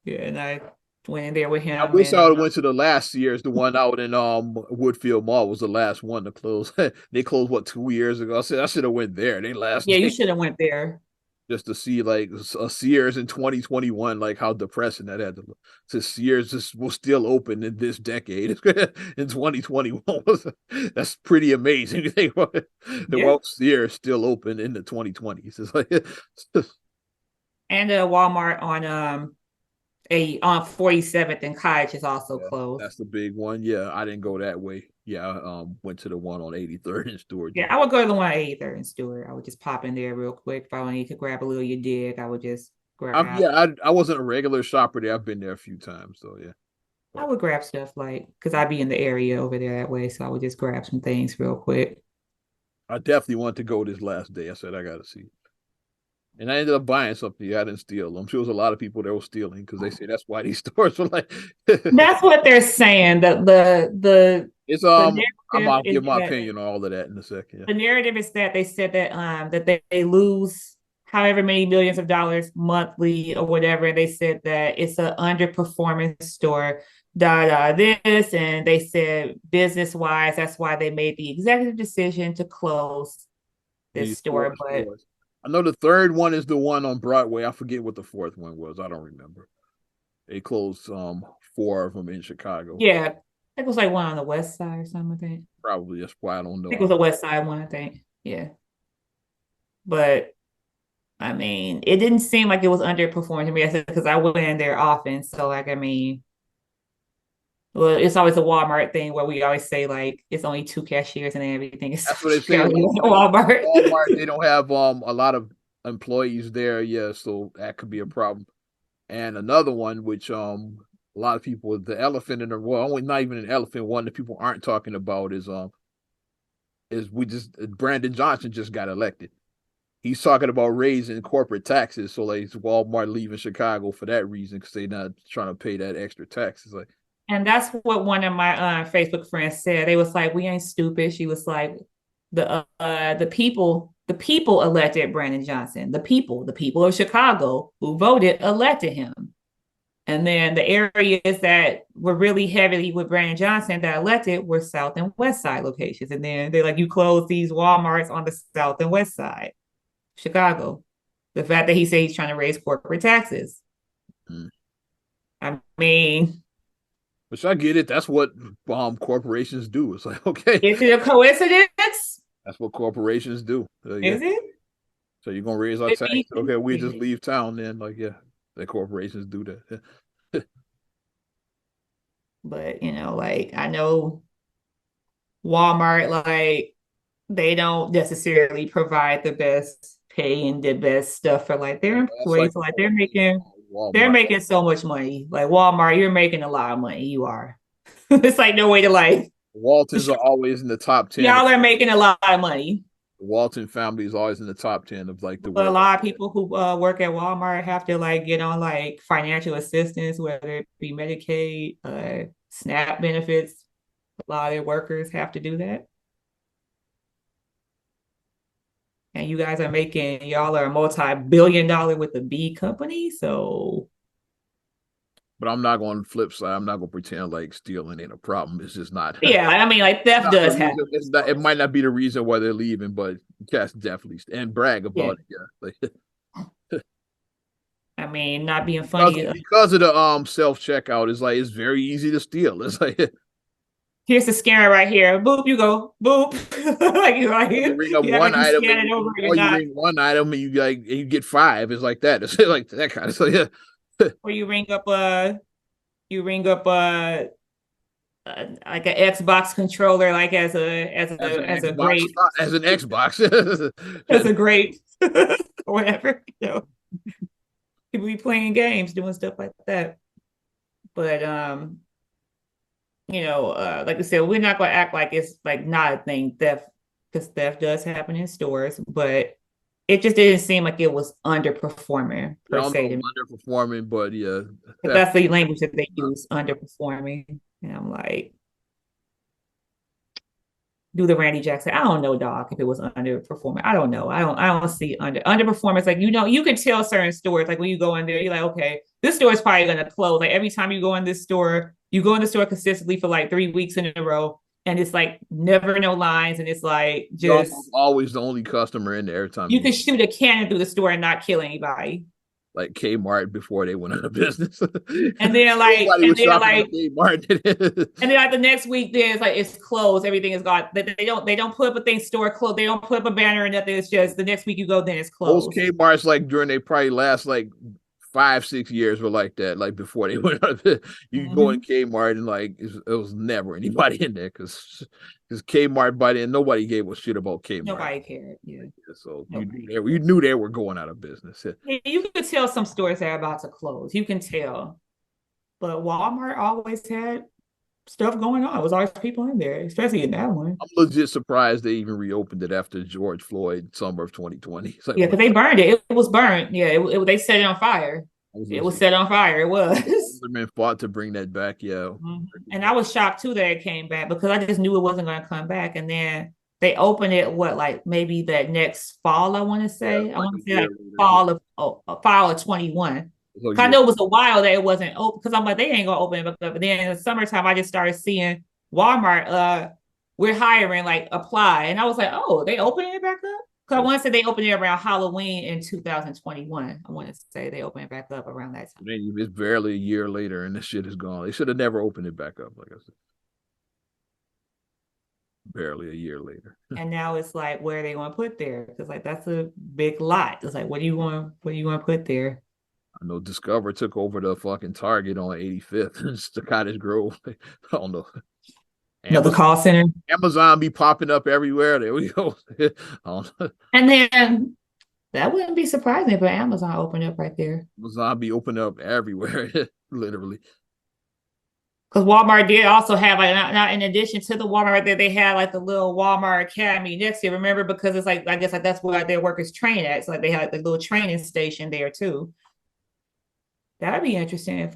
Yeah, and I went in there with I him, wish and I would went to the last Sears. The one out in Woodfield Mall was the last one to close. They closed what 2 years ago. I said I should have went there. They last yeah, you day should have went there. just to see like a Sears in 2021, like how depressing that had to look. So Sears just was still open in this decade in 2021. That's pretty amazing. The Yeah, Welch Sears still open in the 2020s. It's like and Walmart on 47th and Cottage is also yeah, closed. that's the big one. Yeah, I didn't go that way. Yeah, I went to the one on 83rd in Stewart. Yeah, I would go to the one at 83rd and Stewart. I would just pop in there real quick. If I need to grab a little you dig, I would just grab. Yeah, I wasn't a regular shopper there. I've been there a few times, so yeah. I But would grab stuff like because I'd be in the area over there that way, so I would just grab some things real quick. I definitely want to go this last day. I said I got to see. And I ended up buying something. Yeah, I didn't steal. I'm sure there's a lot of people that were stealing because they say that's why these stores were like. That's what they're saying. That It's the I'll narrative is give my that opinion on all of that in a second. Yeah. the narrative is that they said that they lose however many millions of dollars monthly or whatever. And they said that it's an underperforming store, this, and they said business wise, that's why they made the executive decision to close this These four store. But stores. I know the third one is the one on Broadway. I forget what the fourth one was. I don't remember. They closed four of them in Chicago. yeah, it was like one on the west side or something. I think. Probably that's why I don't I think it was know. a west side one. I think. Yeah, but I mean, it didn't seem like it was underperforming to me. I said because I went in there often, so like I mean, well, it's always a Walmart thing where we always say like it's only two cashiers and everything is That's what they say. Walmart. Walmart, they don't have a lot of employees there. Yeah, so that could be a problem. And another one, which a lot of people, the elephant in the well, only not even an elephant. One that people aren't talking about is we just Brandon Johnson just got elected. He's talking about raising corporate taxes. So like Walmart leaving Chicago for that reason because they're not trying to pay that extra taxes. Like And that's what one of my Facebook friends said. They was like, "We ain't stupid." She was like, the people elected Brandon Johnson. The people of Chicago who voted elected him. And then the areas that were really heavily with Brandon Johnson that elected were South and West Side locations. And then they're like, you close these Walmarts on the South and West Side, Chicago. The fact that he said he's trying to raise corporate taxes. mm. I mean, Which I get it. That's what corporations do. It's like, okay, is it a coincidence? that's what corporations do. Yeah. Is it? So you're gonna raise our taxes? Okay, we just leave town then. Like, yeah, the corporations do that. But you know, like I know Walmart, like they don't necessarily provide the best pay and the best stuff for like their That's like employees. Like they're Walmart. making so much money. Like Walmart, you're making a lot of money. You are. It's like no way to like Waltons are always in the top 10. y'all are making a lot of money. The Walton family is always in the top 10 of like the But a world. lot of people who work at Walmart have to like get on like financial assistance, whether it be Medicaid, SNAP benefits. A lot of their workers have to do that. And you guys are making, y'all are a multi-billion-dollar with a B company. So, But I'm not going to flip side. I'm not going to pretend like stealing ain't a problem. It's just not. yeah, I mean, like theft does happen. It's not, it might not be the reason why they're leaving, but yes, definitely. And brag about it. Yeah. Like, I mean, not being funny. because of the self-checkout, it's like it's very easy to steal. It's like here's the scanner right here. Boop, you go. Boop. Like you ring up one item, or you ring one item and you like and you get five. It's like that. It's like that kind of stuff. Yeah. Or you ring up like an Xbox controller, like As an as a Xbox, great as an Xbox. as a great or whatever. People be playing games, doing stuff like that. But like I said, we're not gonna act like it's like not a thing, theft, because theft does happen in stores, but it just didn't seem like it was underperforming I per don't se know to me. underperforming, but yeah, But that's the language that they use, underperforming. And I'm like, do the Randy Jackson. I don't know, dog, if it was underperforming. I don't know. I don't see underperformance. Like, you can tell certain stores, like when you go in there, you're like, okay, this store is probably gonna close. Like every time you go in this store, you go in the store consistently for like 3 weeks in a row, and it's like never no lines, and it's like you're almost just always the only customer in there every time you you can go. shoot a cannon through the store and not kill anybody. Like Kmart before they went out of business. And then Nobody was shopping at Kmart. and then like the next week, then it's like it's closed. Everything is gone. They don't put up a thing store closed. They don't put up a banner or nothing. It's just the next week you go, then it's Most closed. Kmart's like during they probably last like 5, 6 years were like that. Like before they went out of it, you go in Mm-hmm. Kmart and like it was never anybody in there because Kmart by then nobody gave a shit about Kmart. Nobody cared. Yeah, So nobody you cared. knew they were going out of business. Yeah, you could tell some stores are about to close. You can tell, but Walmart always had stuff going on. It was always people in there, especially in that one. I'm legit surprised they even reopened it after George Floyd summer of 2020. It's like Yeah, what because they burned it. It was burnt. Yeah, they set it on fire. I was It was set on fire. It was. men fought to bring that back. Yeah, Mhm. And I was shocked too that it came back because I just knew it wasn't going to come back. And then they opened it, what, like maybe that next fall, I want to yeah, say. I like want a to say year like later. Yeah, fall of 21. so I yeah, know it was a while that it wasn't open because I'm like, they ain't gonna open it up. But then in the summertime, I just started seeing Walmart, we're hiring, like apply. And I was like, oh, they opening it back up? Because I yeah. want to say they opened it around Halloween in 2021. I want to say they opened it back up around that time. Then it's barely a year later, and this shit is gone. They should have never opened it back up. Like I said, barely a year later. And now it's like, where are they going to put there? Because like that's a big lot. It's like, what do you want to put there? I know Discover took over the fucking Target on 85th. It's the Cottage Grove. I don't know. Another Amazon, call center. Amazon be popping up everywhere. There we go. I don't know. And then that wouldn't be surprising if Amazon opened up right there. Amazon be opening up everywhere, literally. Because Walmart did also have like not in addition to the Walmart right there, they had like the little Walmart Academy next to it. Remember, because it's like I guess like that's where their workers train at. So like they had like, the little training station there too. That'd be interesting if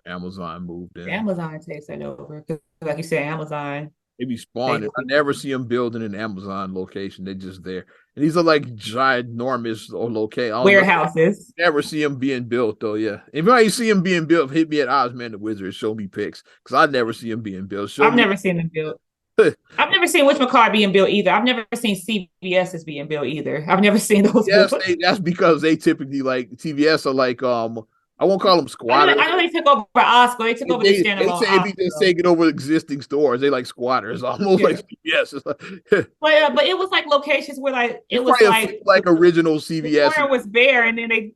Amazon moved in. Amazon takes that over. Because like you said, Amazon They be they spawning. I never see them building an Amazon location. They just there. And these are like ginormous or location. I don't know. warehouses. Never see them being built though. Yeah, if I see them being built, hit me at Ozman the Wizard. Show me pics because I never see them being built. Show I've me. never seen them built. I've never seen which McCar being built either. I've never seen CVS being built either. I've never seen those Yes, built. that's because they typically like TVS are like I won't call them squatters. I know they took over Osco. They took over the They standalone say be just Osco. taking over existing stores. They like squatters, almost like Yeah. CVS. It's, like, But it was like locations where like it's it was probably a like few like original the CVS. corner was bare and then it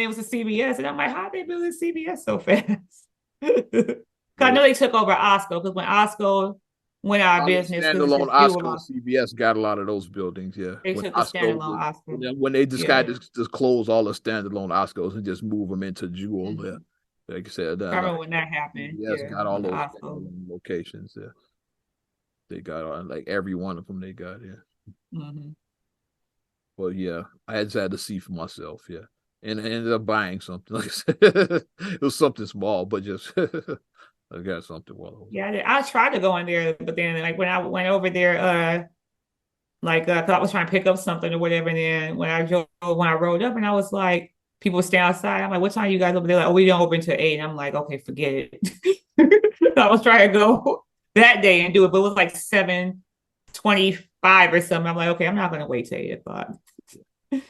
was a CVS. And I'm like, how they building CVS so fast? Because I Yeah, know they took over Osco because when Osco went out of all the business because it's standalone just fewer Osco CVS got a lot of those buildings. Yeah, they when took the Osco standalone Osco. when they Yeah. decided to just close all the standalone Oscos and just move them into Jewel. Yeah, Mm-hmm. like I said, I remember when that happened. CVS Yeah, got all when the those Osco. standalone locations. Yeah, they got like every one of them. They got yeah. Mm-hmm. Well, yeah, I just had to see for myself. Yeah, and I ended up buying something. Like I said, it was something small, but just I got something while I was. Yeah, I tried to go in there, but then like when I went over there, like 'cause I was trying to pick up something or whatever, and then when I rolled up, and I was like, people stay outside. I'm like, what time you guys open? They're like, oh, we don't open till 8. And I'm like, okay, forget it. I was trying to go that day and do it, but it was like 7:25 or something. I'm like, okay, I'm not gonna wait till 8 o'clock. I'm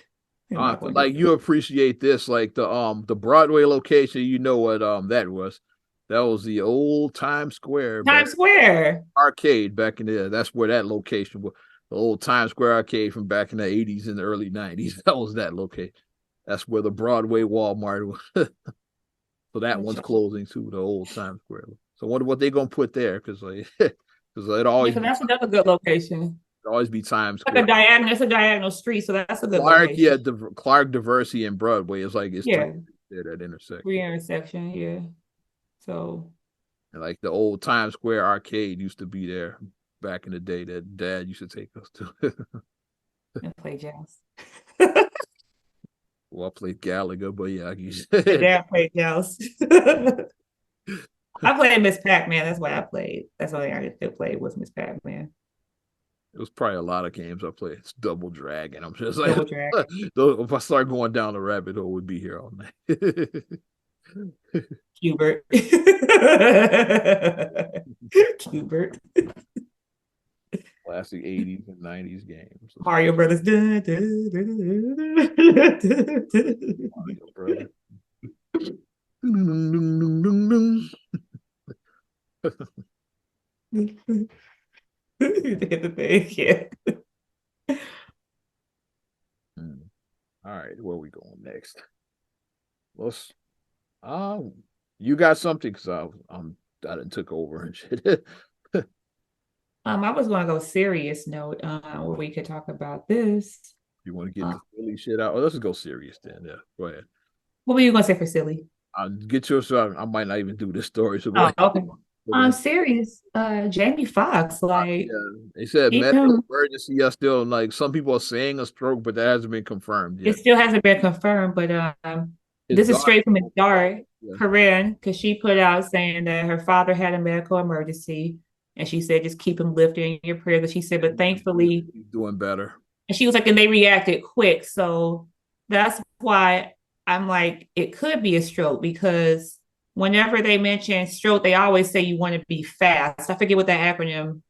not gonna do Like it. you appreciate this, like the Broadway location. You know what that was? That was the old Times Square back Times Square. arcade back in the. That's where that location was. The old Times Square arcade from back in the 80s and the early 90s. That was that location. That's where the Broadway Walmart was. So that one's closing too, the old Times Square. So I wonder what they're gonna put there, because like because Yeah, because that's another good location. it always be Times Like a Square. diagonal, it's a diagonal street, so that's a good Clark, yeah, location. Clark Diversity and Broadway is like it's three Yeah, there that intersect. free intersection. Yeah. So And like the old Times Square arcade used to be there back in the day that Dad used to take us to. and play jazz. Well, I played Gallagher, but yeah, like you Your said, dad played jazz. I played Miss Pac-Man. That's what I played. That's the only I still played was Miss Pac-Man. it was probably a lot of games I played. It's Double Dragon. I'm just like, Double Dragon. if I start going down the rabbit hole, we'd be here all night. Hubert. Hubert. Classic 80s and 90s games. Mario Brothers. Mario Brothers. Hit the thing, yeah. All right, where are we going next? Let's you got something because I done took over and shit. I was going to go serious note where we could talk about this. You want to get the silly shit out? Oh, let's just go serious then. Yeah, go ahead. What were you going to say for silly? I'll get yours. So I might not even do this story. So go Oh, ahead. okay. Go I'm ahead. serious. Jamie Foxx, like Yeah, they said he medical been, emergency. Are still like some people are saying a stroke, but that hasn't been confirmed it yet. still hasn't been confirmed, but His this is daughter, straight from his daughter, yeah, Corinne, because she put out saying that her father had a medical emergency, and she said just keep him lifted in your prayers. But she said, but thankfully, he's doing better. and she was like, and they reacted quick, so that's why I'm like, it could be a stroke because whenever they mention stroke, they always say you want to be fast. I forget what that acronym,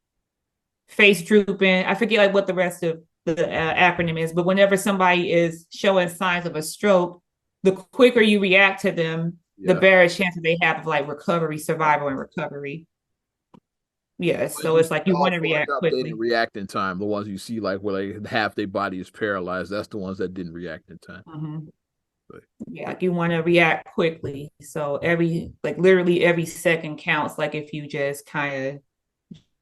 face drooping. I forget like what the rest of the acronym is, but whenever somebody is showing signs of a stroke, the quicker you react to them, the Yeah. better chance they have of like recovery, survival, and recovery. Yes, But so you it's see like you want to also end react up they didn't quickly. react in time. The ones you see like where like half their body is paralyzed, that's the ones that didn't react in time. Mm-hmm. But Yeah, like you want to react quickly. So every like literally every second counts. Like if you just kind of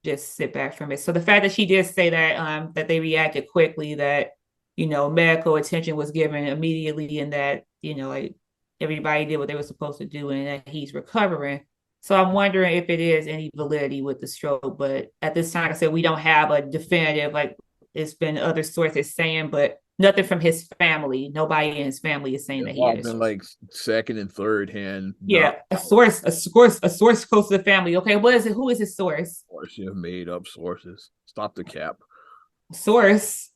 just sit back from it. So the fact that she did say that they reacted quickly, that medical attention was given immediately, and that like everybody did what they were supposed to do, and that he's recovering. So I'm wondering if it is any validity with the stroke, but at this time, like I said, we don't have a definitive, like it's been other sources saying, but nothing from his family. Nobody in his family is saying it's that he all had a been stroke. like second and third hand Yeah, a source close to the family. Okay, what is it? Who is his source? source, you have made up sources. Stop the cap. Source.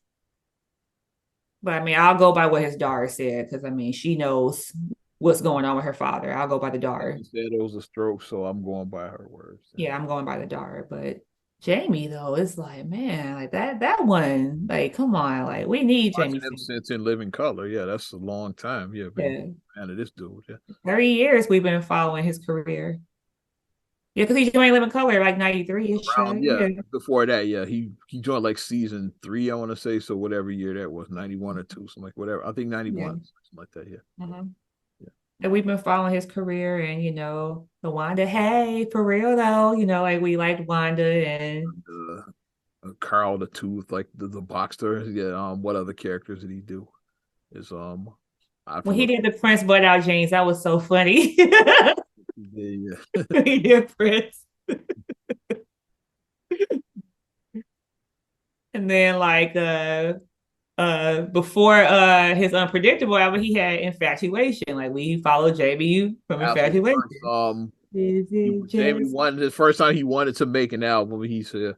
But I mean, I'll go by what his daughter said because I mean, she knows what's going on with her father. I'll go by the daughter. He said it was a stroke, so I'm going by her words. Yeah, I'm going by the daughter. But Jamie though, it's like, man, like that one, like, come on, like we need Watching Jamie him Foxx. since In Living Color, yeah, that's a long time. Yeah, been Yeah, fan of this dude. Yeah, 30 years we've been following his career. Yeah, because he joined Living Color like 93-ish. around yeah. Yeah, Before that, yeah, he joined like season 3, I want to say. So whatever year that was, 91 or two, something like whatever. I think yeah. 91, something like that. Yeah, Mm-hmm. yeah. And we've been following his career, and the Wanda, hey, for real though, like we liked Wanda, and Carl the Tooth, like the boxer. Yeah. What other characters did he do? Is I when he forgot. did the Prince butt out jeans, that was so funny. Yeah, He did Prince. And then like before his unpredictable album, he had Infatuation. Like we followed JB from that's his Infatuation. first. Is it Jamie just wanted his first time he wanted to make an album. He said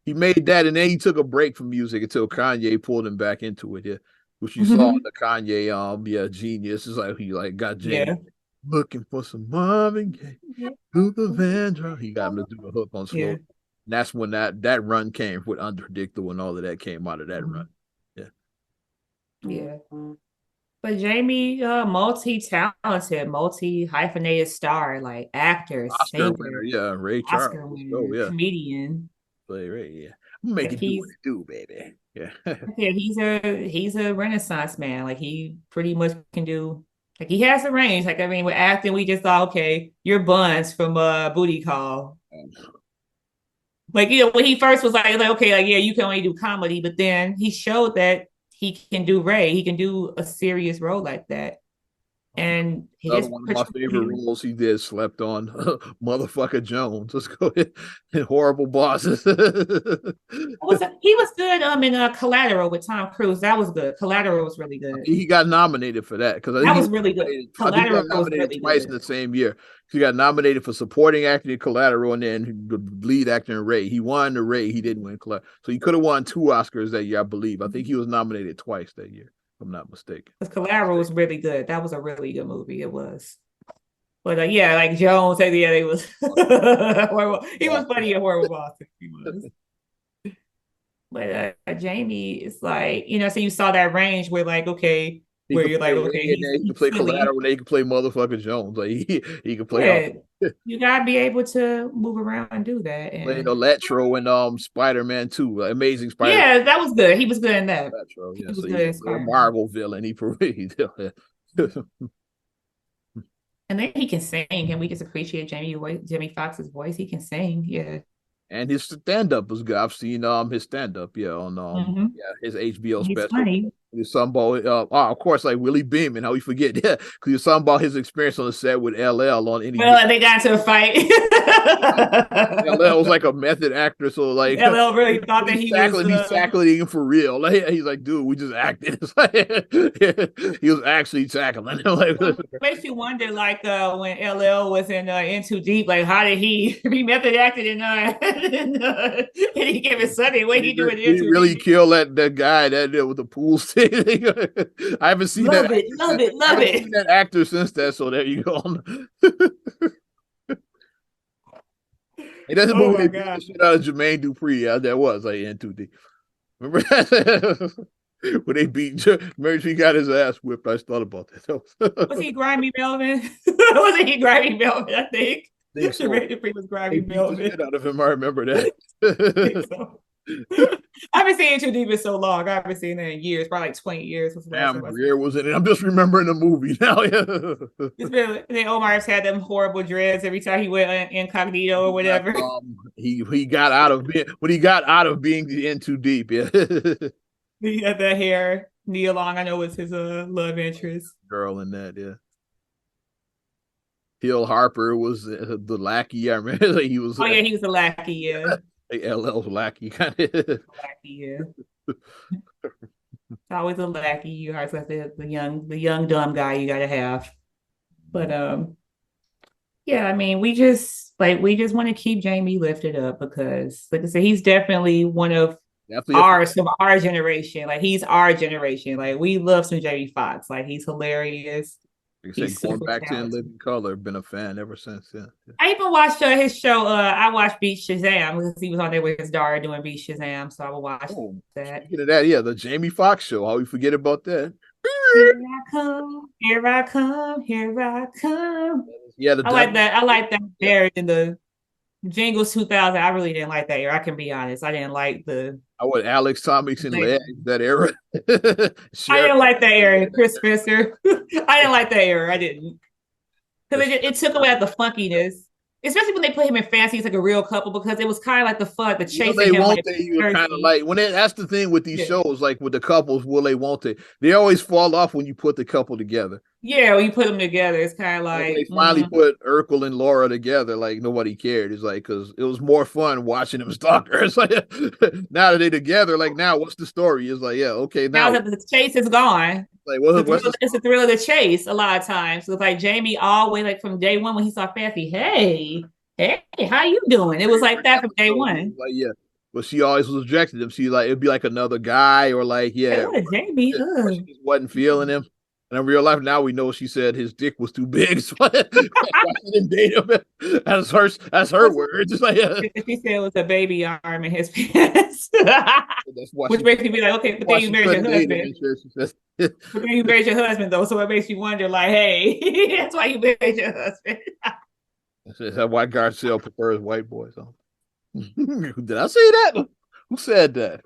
he made that, and then he took a break from music until Kanye pulled him back into it. Yeah, which you saw in the Kanye yeah, Genius. Is like he like got Jamie yeah. looking for some Marvin Gaye, Luther Vandross. He got him to do a hook on slow. Yeah. And that's when that run came with Unpredictable and all of that came out of that run. Yeah, Yeah. But Jamie, multi-talented, multi-hyphenated star, like actor, Oscar winner. singer, Yeah, Ray Charles. Oscar Oh winner, yeah, comedian. play Ray. Yeah, I'm gonna make Like it do what it do, baby. Yeah. yeah, he's a Renaissance man. Like he pretty much can do Like he has the range. Like I mean, with acting, we just thought, okay, you're Buns from Booty Call. Like when he first was like okay, like yeah, you can only do comedy, but then he showed that he can do Ray. He can do a serious role like that, and he Another just one of my favorite portrayed. roles he did slept on. Motherfucker Jones. Let's go ahead. Horrible bosses. He was good in Collateral with Tom Cruise. That was good. Collateral was really I good. think he got nominated for that because I think That was really good. I think he got Collateral was nominated really twice in good. the same year. He got nominated for supporting acting in Collateral and then the lead actor in Ray. He won the Ray. He didn't win Collateral. So he could have won 2 Oscars that year, I believe. I think he was nominated twice that year, if I'm not mistaken. Because Collateral was really good. That was a really good movie. It was. But yeah, like Jones said, yeah, he was horrible. He was funny in Horrible Boston. He was. But Jamie is like, so you saw that range where like, okay, He where could you're play like, okay, Ray and then he could he's play silly. Collateral and then he could play motherfucker Jones. Like he could play all Yeah, you gotta be able to move around and do that. playing And Electro and Spider-Man 2, Amazing Spider-Man. yeah, that was good. He was good in that. Electro, He yeah. was So good he in could play a Spider-Man. Marvel villain. He And then he can sing, and we just appreciate Jimmy Fox's voice. He can sing, yeah. and his stand up was good. I've seen his stand up, yeah, on Mm-hmm. yeah, his HBO He's special. funny. He was something about of course, like Willie Beeman, how we forget, yeah, because he was something about his experience on the set with LL on any Well, they got into a fight. LL was like a method actor, so like LL really thought when that he was he's tackling him for real. Like he's like, dude, we just acted. It's like, he was actually tackling him. Like, makes you wonder, like when LL was in Too Deep, like how did he be method acted and he gave his son what he doing in he Too really Deep? kill that guy that with the pool stick. I haven't seen that. Love it, love it, I love haven't it. seen that actor since that. So there you go. Hey, that's the Oh movie my they beat the god. shit out of Jermaine Dupri. Yeah, that was like in 2D. Remember that? When they beat Mary, he got his ass whipped. I just thought about that. Was he Grimy Melvin? Wasn't he Grimy Melvin? I think. I think so. Jermaine Dupri was They Grimy beat the Melvin. shit out of him. I remember that. I think so. I haven't seen Too Deep in so long. I haven't seen that in years, probably like 20 years since the last Damn, time I seen Greer was in it. I'm just remembering the movie now. Yeah. it's been then Omar's had them horrible dreads every time he went incognito or whatever. He got out of being when he got out of being in too deep. Yeah. He had that hair. Nia Long, I know, was his love interest. Girl in that, yeah. Hill Harper was the lackey. I remember like he was Oh yeah, he was a lackey, yeah. like LL's lackey kind of. Lackey, yeah. It's always a lackey. You always got the young dumb guy you gotta have. But yeah, I mean, we just want to keep Jamie lifted up because, like I said, he's definitely one of ours from our generation. Like he's our generation. Like we love some Jamie Foxx. Like he's hilarious. Like I said, He's going super back to In talented. Living Color, been a fan ever since. Yeah. I even watched his show. I watched Beat Shazam because he was on there with his daughter doing Beat Shazam. So I will watch that. Speaking of that, yeah, the Jamie Foxx show. How we forget about that? Here I come, here I come, here I come. Yeah, I like that. I like that there in the Jingles 2000. I really didn't like that era. I can be honest. I didn't like the. I would Alex Thomas and that era. I didn't like that era. Chris Spencer. I didn't like that era. I didn't. Because it took away the funkiness. Especially when they play him in Fancy, it's like a real couple because it was kind of like the fun, the chase. They won't they? You were kind of like that's the thing with these shows, like with the couples, will they, won't they? They always fall off when you put the couple together. Yeah, when you put them together, it's kind of like they finally put Urkel and Laura together. Like nobody cared. It's like because it was more fun watching them stalk her. It's like now that they together, like now what's the story? It's like yeah, okay, now that the chase is gone. Like it's the thrill of the chase. A lot of times, so it's like Jamie always like from day one when he saw Fancy, hey, how you doing? It was like that from day one. Like yeah. But she always was rejected him. She like it'd be like another guy or like yeah, Jamie she just wasn't feeling him. And in real life, now we know she said his dick was too big. So she didn't date him. That's her words. Just like, yeah. She said it was a baby arm in his pants. Which makes me be like, okay, but then you married your husband. But then you married your husband, though. So it makes you wonder, like, hey, that's why you married your husband. That's why Garcelle prefers white boys. Did I say that? Who said that?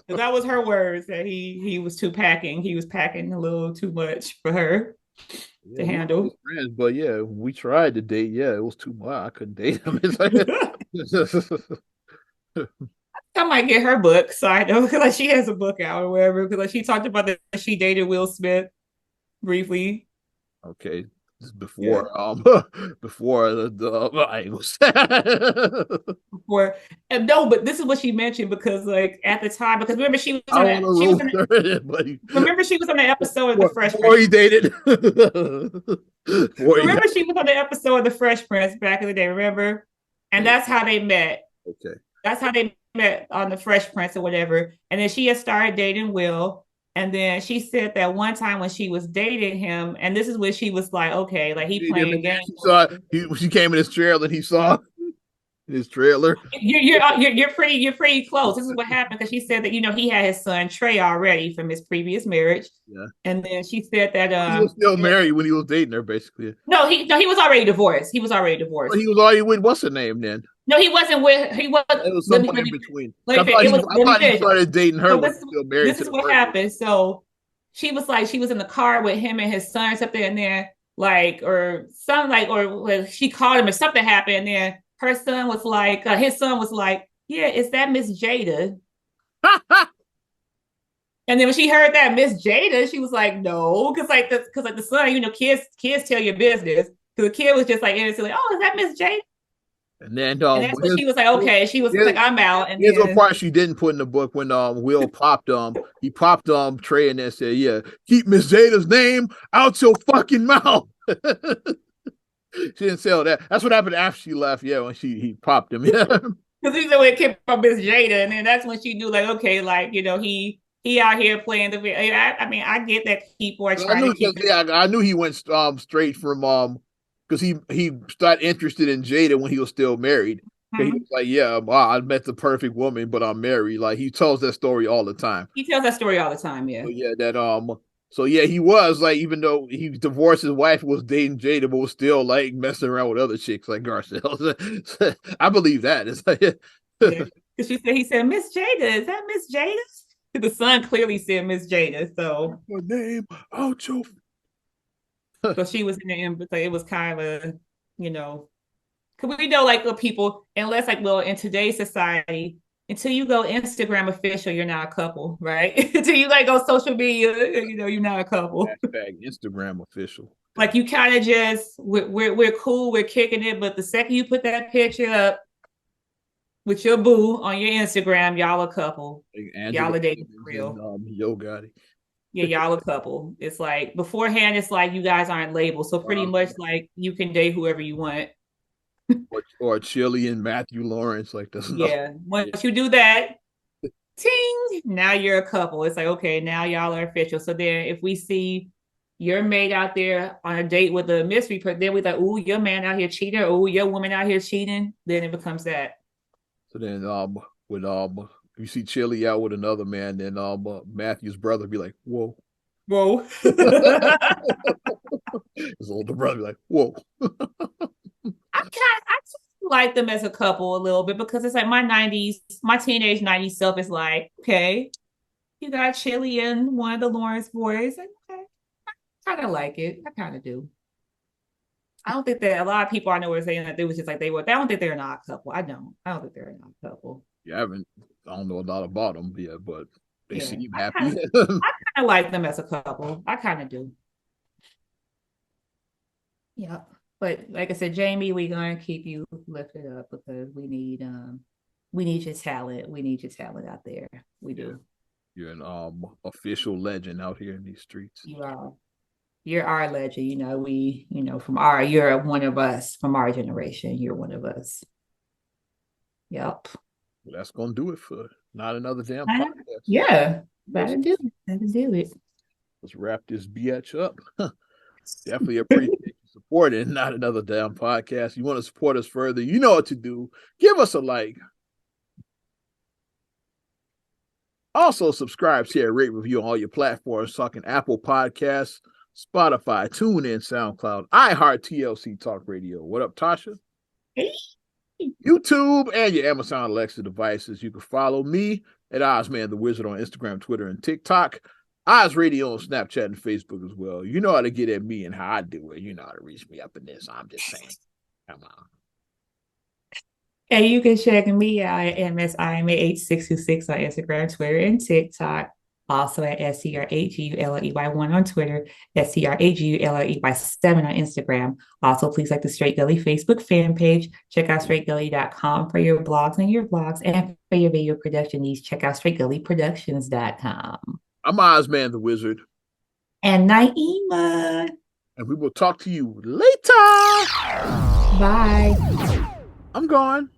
That was her words that he was too packing. He was packing a little too much for her Yeah, to we were just handle. friends, but yeah, we tried to date. Yeah, it was too much. I couldn't date him. It's like, I might get her book, so I know because like she has a book out or whatever. Because like she talked about that she dated Will Smith briefly. okay, this is Yeah. before before the I was Before and no, but this is what she mentioned because like at the time, because remember she was I on don't want that to she was on roast her, but remember she was on the episode of the Fresh before Prince. he dated, before he got Remember she was on the episode of the Fresh Prince back in the day, remember? And that's how they met. okay. That's how they met on the Fresh Prince or whatever. And then she had started dating Will. And then she said that one time when she was dating him, and this is when she was like, okay, like he playing games. She saw she came in his trailer and he saw his trailer. You're pretty close. This is what happened because she said that he had his son Trey already from his previous marriage, Yeah, and then she said that he was still married when he was dating her, basically. no he was already divorced. He was already But divorced. he was already with what's her name then? No, he wasn't with he was. It was Let me someone let in me between. let me finish. I Let me thought he finish. started dating her So when he was still married this to is the what first one. happened. So she was like she was in the car with him and his son or something, and then like or something like or she called him or something happened, and then her son was like his son was like, yeah, is that Miss Jada? And then when she heard that Miss Jada, she was like, no, because like the son, kids tell your business. Because the kid was just like innocently, oh, is that Miss Jada? And then And that's when she was like, okay. She was like, I'm out. And here's what then part she didn't put in the book when Will popped he popped Trey and then said, yeah, keep Miss Jada's name out your fucking mouth. She didn't say all that. That's what happened after she left. Yeah, when he popped him. Yeah. because he said when it came from Miss Jada, and then that's when she knew like, okay, like he out here playing the. I mean, I get that people are trying to keep. I knew he went straight from because he got interested in Jada when he was still married. He was like, yeah, I met the perfect woman, but I'm married. Like he tells that story all the time. He tells that story all the time. Yeah. So yeah, so yeah, he was like, even though he divorced his wife, was dating Jada, but was still like messing around with other chicks like Garcelle. I believe that. It's like, Yeah. Because he said, Miss Jada, is that Miss Jada? The son clearly said Miss Jada. So her name out your. so she was in the end, but it was kind of, you know, because we know like the people, unless like well in today's society, until you go Instagram official, you're not a couple, right? Until you like go social media, you're not a couple. Hashtag Instagram official. Like you kind of just we're cool, we're kicking it, but the second you put that picture up with your boo on your Instagram, y'all a couple. Like y'all are dating for real. And, Yo Gotti. Yeah, y'all a couple. It's like beforehand, it's like you guys aren't labeled. So pretty much like you can date whoever you want. Or Chili and Matthew Lawrence, like that's Yeah. Once you do that, ting, now you're a couple. It's like, okay, now y'all are official. So then if we see your mate out there on a date with a mystery person, then we like, ooh, your man out here cheating, or ooh, your woman out here cheating, then it becomes that. So then with you see Chili out with another man, then Matthew's brother be like, whoa. Whoa. His older brother be like, whoa. I like them as a couple a little bit because it's like my teenage 90s self is like, okay, you got Chili and one of the Lawrence boys. Okay, I kind of like it. I kind of do. I don't think that a lot of people I know were saying that they was just like they were. I don't think they're not a couple. I don't. I don't think they're not a couple. I don't know a lot about them yet, but they seem happy. I kind of like them as a couple. I kind of do. Yeah. But like I said, Jamie, we're gonna keep you lifted up because we need your talent. We need your talent out there. We do. You're an official legend out here in these streets. You are. You're our legend. You're one of us from our generation. You're one of us. Yep. Well, that's gonna do it for Not Another Damn Podcast. Yeah. That'll do it. That'll do it. Let's wrap this bitch up. Definitely appreciate you supporting Not Another Damn Podcast. You want to support us further, you know what to do. Give us a like. Also, subscribe, share, rate, review on all your platforms, talking Apple Podcasts, Spotify, TuneIn, SoundCloud, iHeart, TLC Talk Radio. What up, Tasha? Hey. YouTube, and your Amazon Alexa devices. You can follow me at Ozman the Wizard on Instagram, Twitter, and TikTok. Oz Radio on Snapchat and Facebook as well. You know how to get at me and how I do it. You know how to reach me up in this. I'm just saying. Come on. And you can check me out at MSIMAH626 on Instagram, Twitter, and TikTok. Also at SCRAGULEY1 on Twitter, SCRAGULEY7 on Instagram. Also, please like the Straight Gully Facebook fan page. Check out straightgully.com for your blogs and your vlogs. And for your video production needs, check out straightgullyproductions.com. I'm Ozman the Wizard. And Naima. And we will talk to you later. Bye. I'm gone.